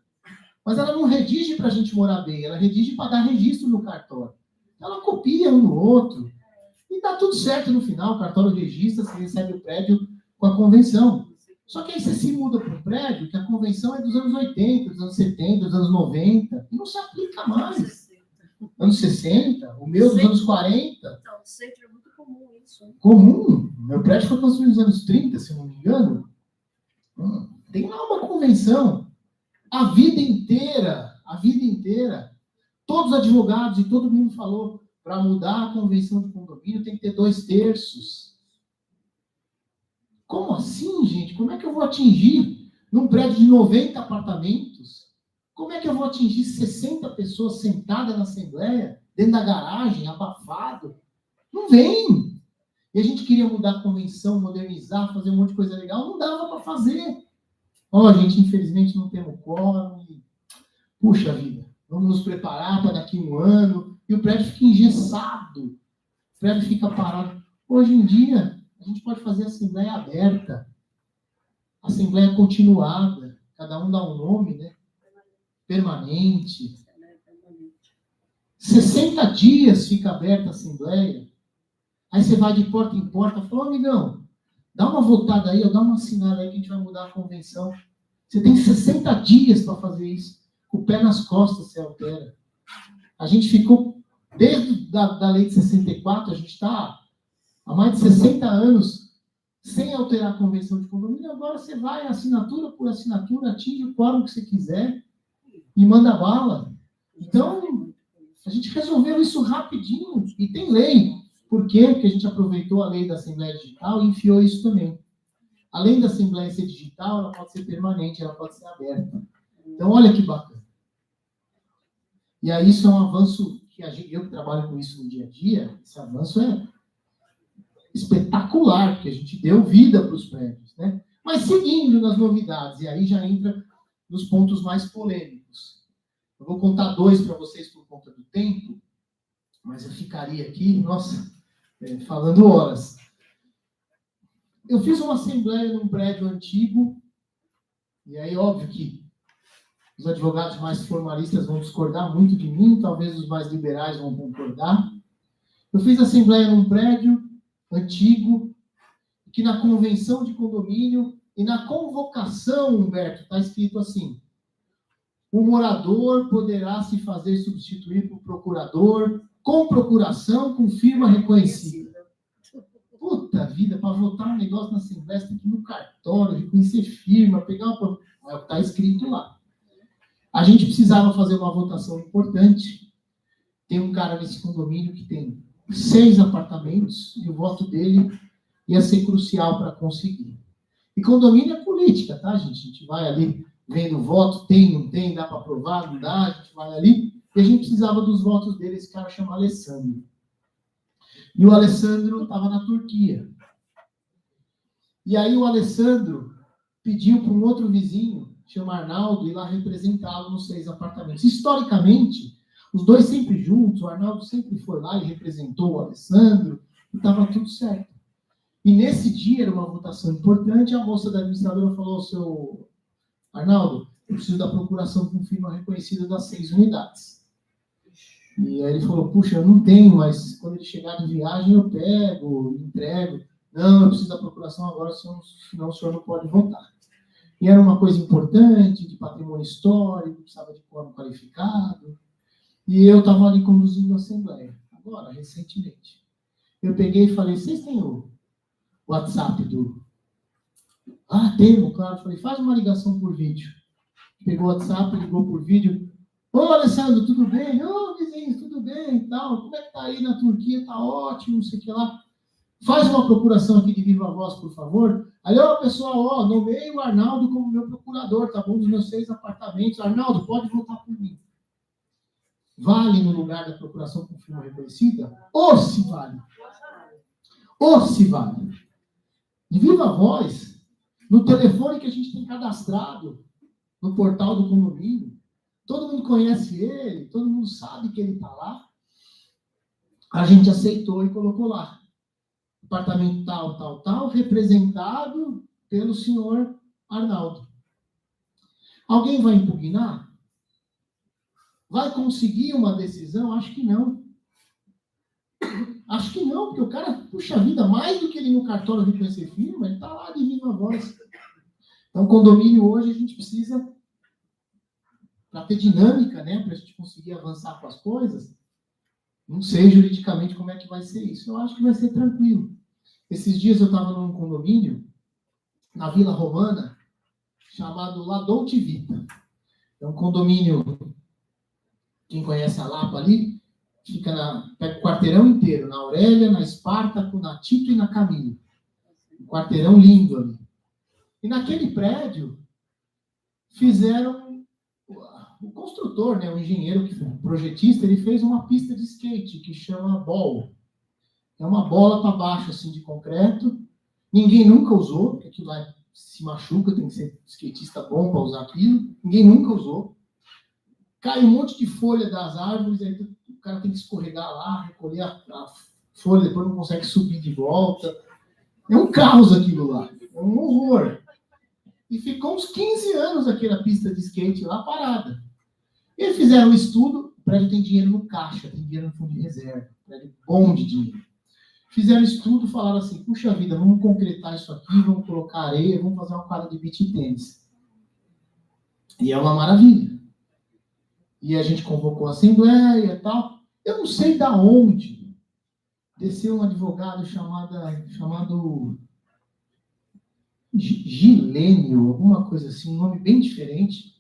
Mas ela não redige para a gente morar bem, ela redige para dar registro no cartório. Ela copia um no outro. E dá tudo certo no final, o cartório registra, você recebe o prédio com a convenção. Só que aí você se muda para um prédio que a convenção é dos anos 80, dos anos 70, dos anos 90, e não se aplica mais. Anos 60, o meu dos anos 40. Então, sempre é muito comum isso. Comum? Meu prédio foi construído nos anos 30, se não me engano. Tem lá uma convenção. A vida inteira, todos os advogados e todo mundo falou, para mudar a convenção de condomínio tem que ter 2/3. Como assim, gente? Como é que eu vou atingir, num prédio de 90 apartamentos, como é que eu vou atingir 60 pessoas sentadas na assembleia, dentro da garagem, abafado? Não vem! E a gente queria mudar a convenção, modernizar, fazer um monte de coisa legal, não dava para fazer. Gente, infelizmente não temos quórum. Puxa vida, vamos nos preparar para daqui um ano. E o prédio fica engessado. O prédio fica parado. Hoje em dia, a gente pode fazer assembleia aberta. Assembleia continuada. Cada um dá um nome, né? Permanente. 60 dias fica aberta a assembleia. Aí você vai de porta em porta e fala, amigão, dá uma voltada aí, dá uma assinada aí que a gente vai mudar a convenção. Você tem 60 dias para fazer isso. Com o pé nas costas você altera. A gente ficou, desde a lei de 64, a gente está há mais de 60 anos sem alterar a convenção de condomínio. Agora você vai, assinatura por assinatura, atinge o quórum que você quiser e manda bala. Então, a gente resolveu isso rapidinho. E tem lei. Por quê? Porque a gente aproveitou a lei da Assembleia Digital e enfiou isso também. Além da Assembleia ser digital, ela pode ser permanente, ela pode ser aberta. Então, olha que bacana. E aí, isso é um avanço que eu que trabalho com isso no dia a dia, esse avanço é espetacular, porque a gente deu vida para os prédios, né? Mas seguindo nas novidades, e aí já entra nos pontos mais polêmicos. Eu vou contar 2 para vocês por conta do tempo, mas eu ficaria aqui, falando horas. Eu fiz uma assembleia num prédio antigo, e aí, óbvio que os advogados mais formalistas vão discordar muito de mim, talvez os mais liberais vão concordar. Eu fiz assembleia num prédio antigo, que na convenção de condomínio e na convocação, Humberto, está escrito assim: o morador poderá se fazer substituir por procurador com procuração, com firma reconhecida. Puta vida, para votar um negócio na Assembleia, você tem que ir no cartório, reconhecer firma, pegar uma... É o que está escrito lá. A gente precisava fazer uma votação importante. Tem um cara nesse condomínio que tem 6 apartamentos e o voto dele ia ser crucial para conseguir. E condomínio é política, tá, gente? A gente vai ali vendo o voto, tem, não tem, dá para aprovar, não dá, a gente vai ali. E a gente precisava dos votos dele, esse cara chama Alessandro. E o Alessandro estava na Turquia. E aí o Alessandro pediu para um outro vizinho, chama Arnaldo, ir lá representá-lo nos 6 apartamentos. Historicamente, os dois sempre juntos, o Arnaldo sempre foi lá e representou o Alessandro, e estava tudo certo. E nesse dia, era uma votação importante, a moça da administradora falou, seu Arnaldo, eu preciso da procuração com firma reconhecida das 6 unidades. E aí ele falou, puxa, eu não tenho, mas quando ele chegar de viagem eu pego, entrego. Não, eu preciso da procuração agora, senão o senhor não pode votar. E era uma coisa importante, de patrimônio histórico, precisava de quórum qualificado. E eu estava ali conduzindo a Assembleia, agora, recentemente. Eu peguei e falei, vocês têm o WhatsApp do... Ah, temos, claro. Falei, faz uma ligação por vídeo. Pegou o WhatsApp, ligou por vídeo. Ô, Alessandro, tudo bem? Ô, vizinhos, tudo bem e tal? Como é que tá aí na Turquia? Tá ótimo, não sei o que lá. Faz uma procuração aqui de viva voz, por favor. Aí, ó, pessoal, ó, nomeei o Arnaldo como meu procurador, tá bom? Dos meus 6 apartamentos. Arnaldo, pode votar por mim. Vale no lugar da procuração com firma reconhecida? Ou se vale? Ou se vale? De viva voz, no telefone que a gente tem cadastrado, no portal do condomínio, todo mundo conhece ele, todo mundo sabe que ele está lá, a gente aceitou e colocou lá. Apartamento tal, tal, tal, representado pelo senhor Arnaldo. Alguém vai impugnar? Vai conseguir uma decisão? Acho que não. Acho que não, porque o cara, puxa vida, mais do que ele no cartório reconhecer firma, ele está lá de viva voz. Então, condomínio hoje a gente precisa, para ter dinâmica, né, para a gente conseguir avançar com as coisas, não sei juridicamente como é que vai ser isso. Eu acho que vai ser tranquilo. Esses dias eu estava num condomínio, na Vila Romana, chamado La Dolce Vita. É um condomínio, quem conhece a Lapa ali, pega o quarteirão inteiro, na Aurélia, na Espartaco, na Tito e na Camilo. Um quarteirão lindo ali. E naquele prédio, fizeram... O construtor, né, o engenheiro, o projetista, ele fez uma pista de skate que chama ball. É uma bola para baixo, assim, de concreto. Ninguém nunca usou, porque aquilo lá se machuca, tem que ser skatista bom para usar aquilo. Ninguém nunca usou. Cai um monte de folha das árvores, aí o cara tem que escorregar lá, recolher a folha, depois não consegue subir de volta. É um caos aquilo lá. É um horror. E ficou uns 15 anos aquela pista de skate lá parada. E eles fizeram um estudo, o prédio tem dinheiro no caixa, tem dinheiro no fundo de reserva, prédio bom de dinheiro. Fizeram estudo, falaram assim, puxa vida, vamos concretar isso aqui, vamos colocar areia, vamos fazer uma quadra de beach tênis. E é uma maravilha. E a gente convocou a assembleia e tal. Eu não sei da onde desceu um advogado chamado Gilênio, alguma coisa assim, um nome bem diferente.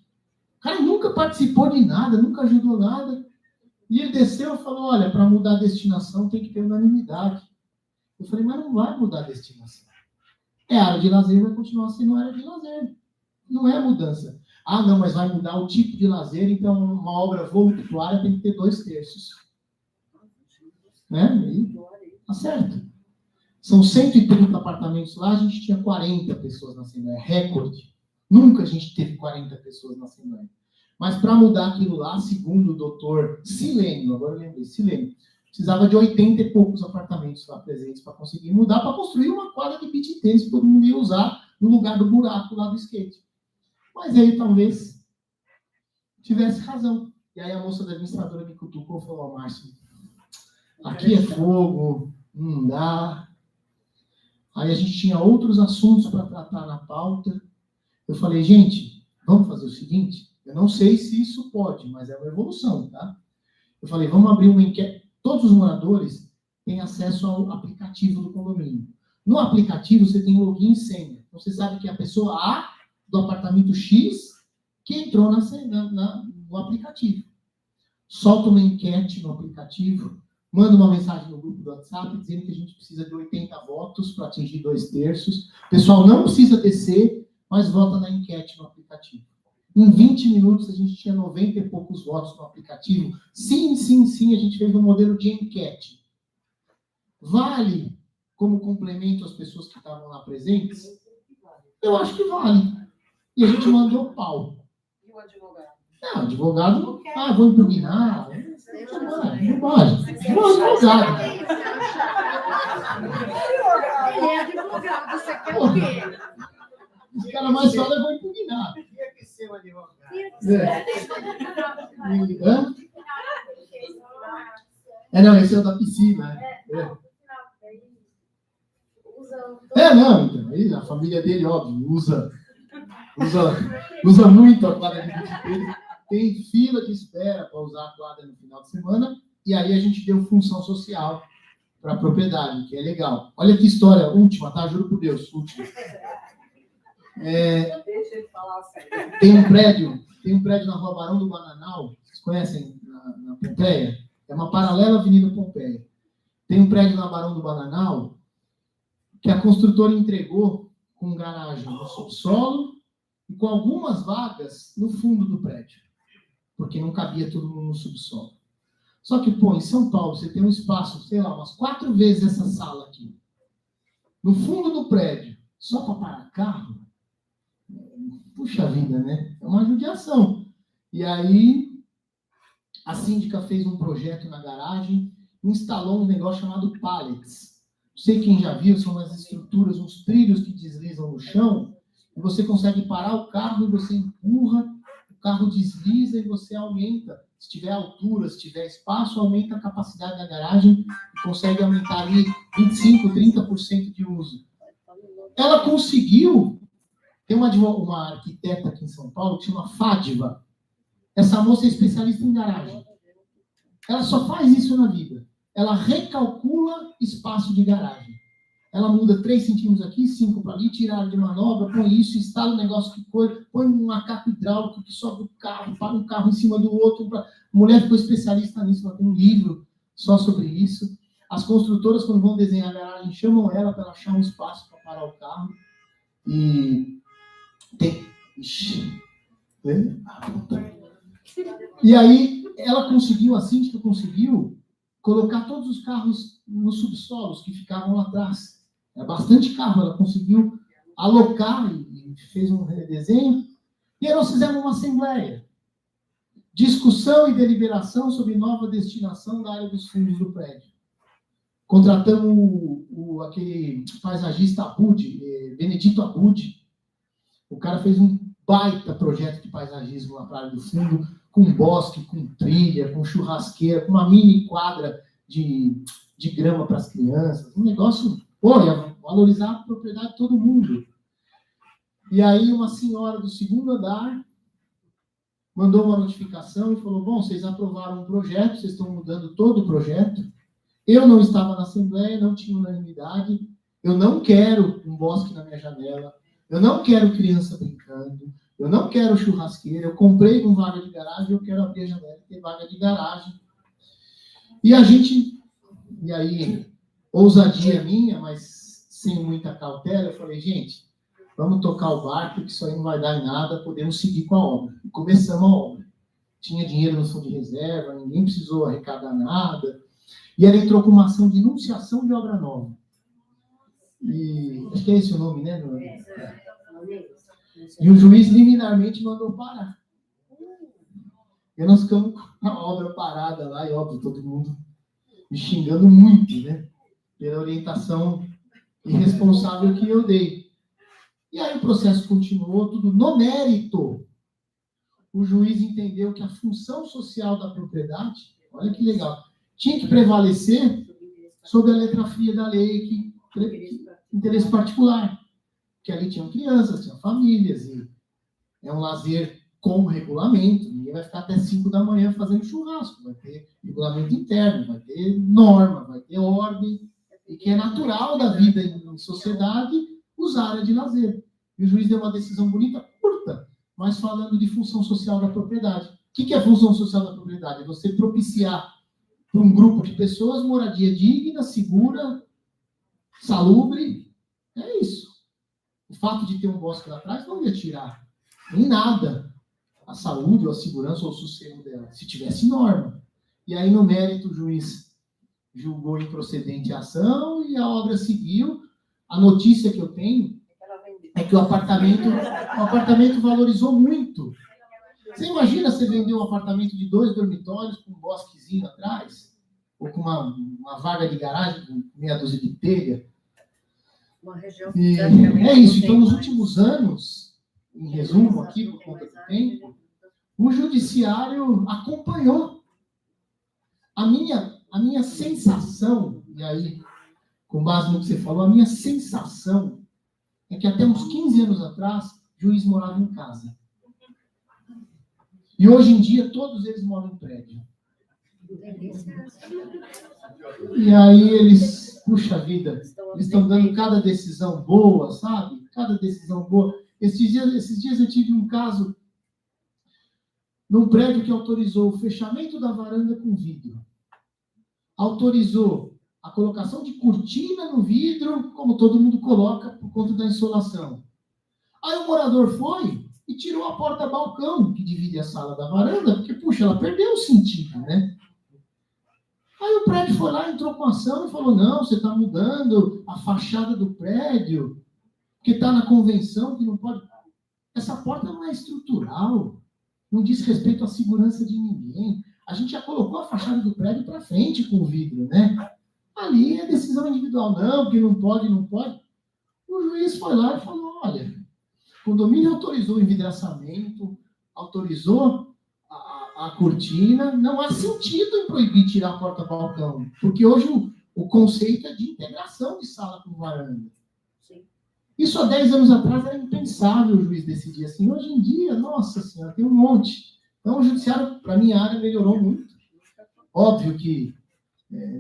O cara nunca participou de nada, nunca ajudou nada. E ele desceu e falou, olha, para mudar a destinação tem que ter unanimidade. Eu falei, mas não vai mudar a destinação. É área de lazer, vai continuar sendo área de lazer. Não é mudança. Ah, não, mas vai mudar o tipo de lazer, então uma obra voluntária tem que ter 2/3. Né? E tá certo. São 130 apartamentos lá, a gente tinha 40 pessoas na Assembleia. Recorde. Nunca a gente teve 40 pessoas na Assembleia. Mas para mudar aquilo lá, segundo o doutor Silênio, agora eu lembrei, Silênio, precisava de 80 e poucos apartamentos lá presentes para conseguir mudar, para construir uma quadra de beach tênis que todo mundo ia usar no lugar do buraco lá do skate. Mas aí talvez tivesse razão. E aí a moça da administradora me cutucou e falou, Márcio, aqui é fogo, não dá. Aí a gente tinha outros assuntos para tratar na pauta. Eu falei, gente, vamos fazer o seguinte, eu não sei se isso pode, mas é uma evolução, tá? Eu falei, vamos abrir uma enquete. Todos os moradores têm acesso ao aplicativo do condomínio. No aplicativo, você tem login e senha. Então, você sabe que é a pessoa A do apartamento X que entrou no aplicativo. Solta uma enquete no aplicativo, manda uma mensagem no grupo do WhatsApp dizendo que a gente precisa de 80 votos para atingir 2/3. O pessoal não precisa descer, mas vota na enquete no aplicativo. Em 20 minutos, a gente tinha 90 e poucos votos no aplicativo. Sim, sim, sim, a gente fez um modelo de enquete. Vale como complemento às pessoas que estavam lá presentes? Eu acho que vale. E a gente mandou pau. E o advogado? Não, advogado, vou impugnar. Não pode. Não, advogado. Ele é advogado, você quer o quê? Os caras mais falam, eu vou impugnar. Tinha que ser um advogado. Não, esse é o da piscina. Não, então, aí a família dele, óbvio, usa muito a quadra de beach tênis. Tem fila de espera para usar a quadra no final de semana, e aí a gente deu função social para a propriedade, que é legal. Olha que história, última, tá? Juro por Deus, última. Deixa ele falar sério. Tem um prédio na Rua Barão do Bananal, vocês conhecem, na Pompeia? É uma paralela à Avenida Pompeia. Tem um prédio na Barão do Bananal que a construtora entregou com garagem no subsolo e com algumas vagas no fundo do prédio, porque não cabia todo mundo no subsolo. Só que, em São Paulo, você tem um espaço, sei lá, umas 4 vezes essa sala aqui. No fundo do prédio, só para parar carro, puxa vida, né? É uma judiação. E aí, a síndica fez um projeto na garagem, instalou um negócio chamado pallets. Não sei quem já viu, são umas estruturas, uns trilhos que deslizam no chão, e você consegue parar o carro e você empurra, o carro desliza e você aumenta. Se tiver altura, se tiver espaço, aumenta a capacidade da garagem e consegue aumentar ali 25%, 30% de uso. Ela conseguiu. Tem uma arquiteta aqui em São Paulo que chama Fádiva. Essa moça é especialista em garagem. Ela só faz isso na vida. Ela recalcula espaço de garagem. Ela muda 3 centímetros aqui, 5 para ali, tira a área de manobra, põe isso, instala um negócio que põe um macaco hidráulico que sobe o carro, para um carro em cima do outro. A mulher ficou especialista nisso, ela tem um livro só sobre isso. As construtoras, quando vão desenhar a garagem, chamam ela para ela achar um espaço para parar o carro. E tem... E aí, ela conseguiu, a síndica conseguiu colocar todos os carros nos subsolos que ficavam lá atrás. É bastante carro, ela conseguiu alocar e fez um redesenho. E aí nós fizemos uma assembleia. Discussão e deliberação sobre nova destinação da área dos fundos do prédio. Contratamos aquele paisagista Abud, Benedito Abud. O cara fez um baita projeto de paisagismo na praia do fundo, com bosque, com trilha, com churrasqueira, com uma mini quadra de grama para as crianças. Um negócio, ia valorizar a propriedade de todo mundo. E aí uma senhora do 2º andar mandou uma notificação e falou, vocês aprovaram um projeto, vocês estão mudando todo o projeto. Eu não estava na Assembleia, não tinha unanimidade. Eu não quero um bosque na minha janela. Eu não quero criança brincando. Eu não quero churrasqueira. Eu comprei com vaga de garagem, eu quero abrir a janela e ter vaga de garagem. E aí, ousadia minha, mas sem muita cautela, eu falei, gente, vamos tocar o barco, que isso aí não vai dar em nada, podemos seguir com a obra. E começamos a obra. Tinha dinheiro no fundo de reserva, ninguém precisou arrecadar nada. E ela entrou com uma ação de enunciação de obra nova. E acho que é esse o nome, né? E o juiz liminarmente mandou parar. E nós ficamos com a obra parada lá, e óbvio, todo mundo me xingando muito, né? Pela orientação irresponsável que eu dei. E aí o processo continuou, tudo no mérito. O juiz entendeu que a função social da propriedade, olha que legal, tinha que prevalecer sobre a letra fria da lei, que interesse particular. Que ali tinham crianças, tinham famílias, e é um lazer com regulamento. Ninguém vai ficar até 5 da manhã fazendo churrasco. Vai ter regulamento interno, vai ter norma, vai ter ordem, e que é natural da vida em sociedade usar a área de lazer. E o juiz deu uma decisão bonita, curta, mas falando de função social da propriedade. O que é a função social da propriedade? É você propiciar para um grupo de pessoas moradia digna, segura, salubre. É isso. O fato de ter um bosque lá atrás não ia tirar em nada a saúde, ou a segurança, ou o sossego dela, se tivesse norma. E aí, no mérito, o juiz julgou improcedente a ação e a obra seguiu. A notícia que eu tenho é que o apartamento valorizou muito. Você imagina você vender um apartamento de 2 dormitórios com um bosquezinho atrás? Ou com uma vaga de garagem com meia dúzia de telha? Uma região E praticamente é isso. não tem Então, nos mais. últimos anos, em resumo aqui, por conta do tempo, o judiciário acompanhou. A minha sensação, e aí, com base no que você falou, a minha sensação é que até uns 15 anos atrás, o juiz morava em casa. E hoje em dia, todos eles moram em prédio. E aí eles, puxa vida, eles estão dando cada decisão boa, sabe? Cada decisão boa. Esses dias eu tive um caso num prédio que autorizou o fechamento da varanda com vidro. Autorizou a colocação de cortina no vidro, como todo mundo coloca, por conta da insolação. Aí o morador foi e tirou a porta-balcão, que divide a sala da varanda, porque, puxa, ela perdeu o sentido, né? Aí o prédio foi lá, entrou com ação e falou, não, você está mudando a fachada do prédio, porque está na convenção que não pode... Essa porta não é estrutural, não diz respeito à segurança de ninguém. A gente já colocou a fachada do prédio para frente com o vidro, né? Ali é decisão individual, não, porque não pode, não pode. O juiz foi lá e falou, olha, o condomínio autorizou o envidraçamento, autorizou a cortina, não há sentido em proibir tirar a porta-balcão, porque hoje o conceito é de integração de sala com varanda. Sim. Isso há 10 anos atrás era impensável o juiz decidir assim. Hoje em dia, nossa senhora, tem um monte. Então o judiciário, para a minha área, melhorou muito. Óbvio que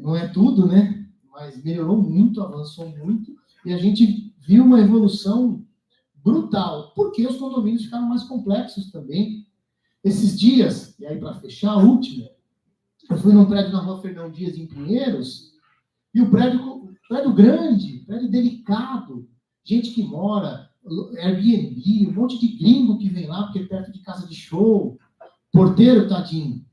não é tudo, né? Mas melhorou muito, avançou muito, e a gente viu uma evolução brutal, porque os condomínios ficaram mais complexos também. Esses dias, e aí para fechar, a última, eu fui num prédio na rua Fernão Dias, em Pinheiros, e o prédio grande, prédio delicado, gente que mora, Airbnb, um monte de gringo que vem lá, porque é perto de casa de show, porteiro, tadinho.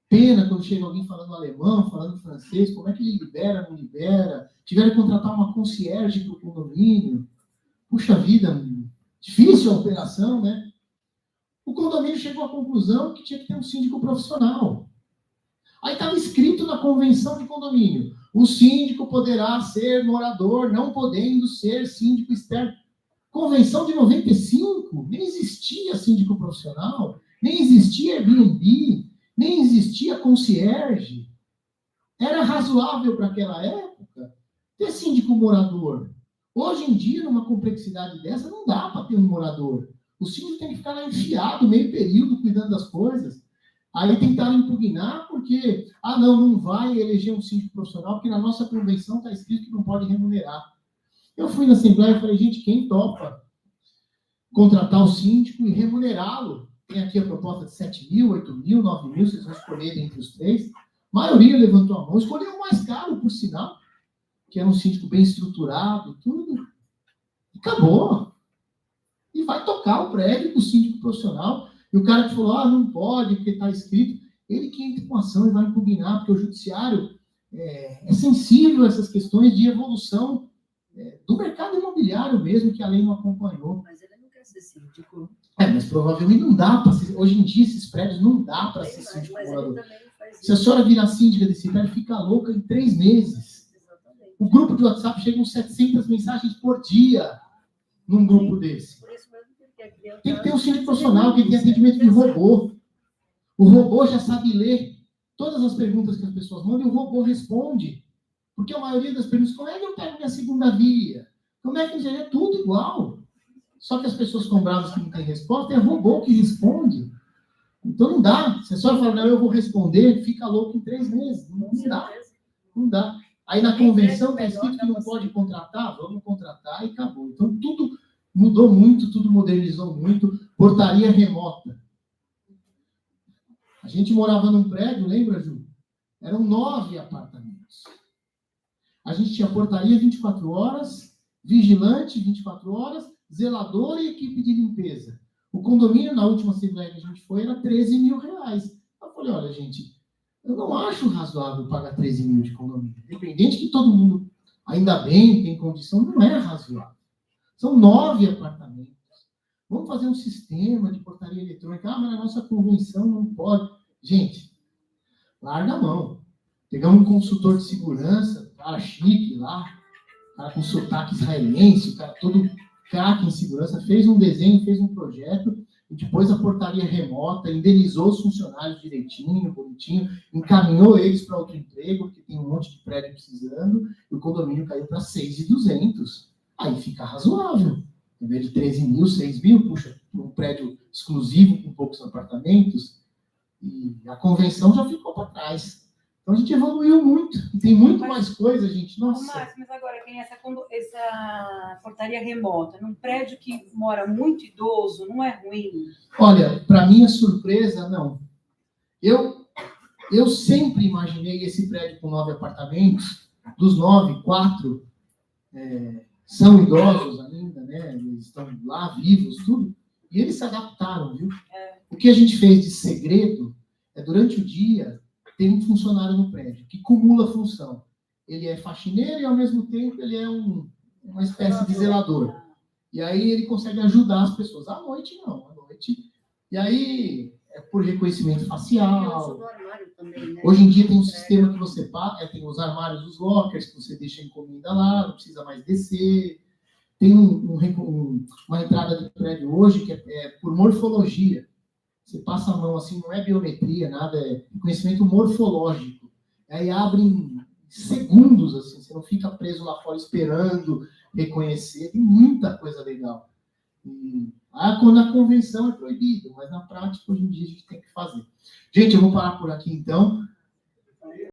Pena quando chega alguém falando alemão, falando francês, como é que ele libera, não libera? Tiveram que contratar uma concierge para o condomínio. Puxa vida, difícil a operação, né? O condomínio chegou à conclusão que tinha que ter um síndico profissional. Aí estava escrito na convenção de condomínio, o síndico poderá ser morador, não podendo ser síndico externo. Convenção de 95, nem existia síndico profissional, nem existia Airbnb, nem existia concierge. Era razoável para aquela época ter síndico morador. Hoje em dia, numa complexidade dessa, não dá para ter um morador. O síndico tem que ficar lá enfiado, meio período, cuidando das coisas. Aí tentaram impugnar porque, não vai eleger um síndico profissional, porque na nossa convenção está escrito que não pode remunerar. Eu fui na Assembleia e falei, gente, quem topa contratar o síndico e remunerá-lo? Tem aqui a proposta de 7 mil, 8 mil, 9 mil, vocês vão escolher entre os 3. A maioria levantou a mão, escolheu o mais caro, por sinal, que era um síndico bem estruturado, tudo. E acabou. E vai tocar o prédio com o síndico profissional. E o cara que falou, não pode, porque está escrito, ele que entra com ação e vai impugnar, porque o judiciário é sensível a essas questões de evolução do mercado imobiliário mesmo, que a lei não acompanhou. Mas ele não quer ser síndico. Mas provavelmente não dá para ser. Hoje em dia, esses prédios não dá para ser síndico Mas morador. ele também faz Se a senhora virar síndica desse prédio, fica louca em 3 meses. Exatamente. O grupo de WhatsApp chega uns 700 mensagens por dia num grupo desse. Por isso mesmo que ele quer criar. Tem que ter um síndico profissional que tem atendimento de robô. O robô já sabe ler todas as perguntas que as pessoas mandam e o robô responde. Porque a maioria das perguntas, como é que eu pego minha segunda via? Como é que é tudo igual? Só que as pessoas ficam bravas que não tem resposta, é robô que responde. Então não dá. Você só fala, não, eu vou responder, fica louco em 3 meses. Não dá. Não dá. Aí na convenção está escrito que não pode contratar, vamos contratar e acabou. Então tudo mudou muito, tudo modernizou muito. Portaria remota. A gente morava num prédio, lembra, Ju? Eram 9 apartamentos. A gente tinha portaria 24 horas, vigilante 24 horas, zelador e equipe de limpeza. O condomínio, na última assembleia que a gente foi, era R$13 mil. Eu falei, olha, gente, eu não acho razoável pagar 13 mil de condomínio. Independente que todo mundo, ainda bem, tem condição, não é razoável. São 9 apartamentos. Vamos fazer um sistema de portaria eletrônica. Ah, mas a nossa convenção não pode. Gente, larga a mão. Pegamos um consultor de segurança, cara chique lá, cara com sotaque israelense, o cara todo craque em segurança, fez um desenho, fez um projeto, e depois a portaria remota, indenizou os funcionários direitinho, bonitinho, encaminhou eles para outro emprego, porque tem um monte de prédio precisando, e o condomínio caiu para 6.200. Aí fica razoável. Em vez de 13 mil, 6 mil, puxa, um prédio exclusivo com poucos apartamentos, e a convenção já ficou para trás. Então a gente evoluiu muito, e tem muito mais coisa, gente. Nossa. Márcio, mas agora tem essa portaria remota, num prédio que mora muito idoso, não é ruim? Olha, para minha surpresa, não. Eu sempre imaginei esse prédio com 9 apartamentos, dos 9, 4 são idosos ainda, né? Eles estão lá vivos, tudo, e eles se adaptaram, viu? O que a gente fez de segredo é, durante o dia, tem um funcionário no prédio que cumula função. Ele é faxineiro e, ao mesmo tempo, ele é uma espécie de zelador. E aí ele consegue ajudar as pessoas. À noite, não. À noite. E aí, é por reconhecimento facial. Também, né? Hoje em dia tem um sistema que você tem os armários dos lockers, que você deixa a encomenda lá, não precisa mais descer. Tem uma entrada do prédio hoje que é por morfologia. Você passa a mão assim, não é biometria, nada, é conhecimento morfológico. Aí abre em segundos, assim, você não fica preso lá fora esperando reconhecer. Tem muita coisa legal. Quando a convenção é proibido, mas na prática, hoje em dia, a gente tem que fazer. Gente, eu vou parar por aqui, então.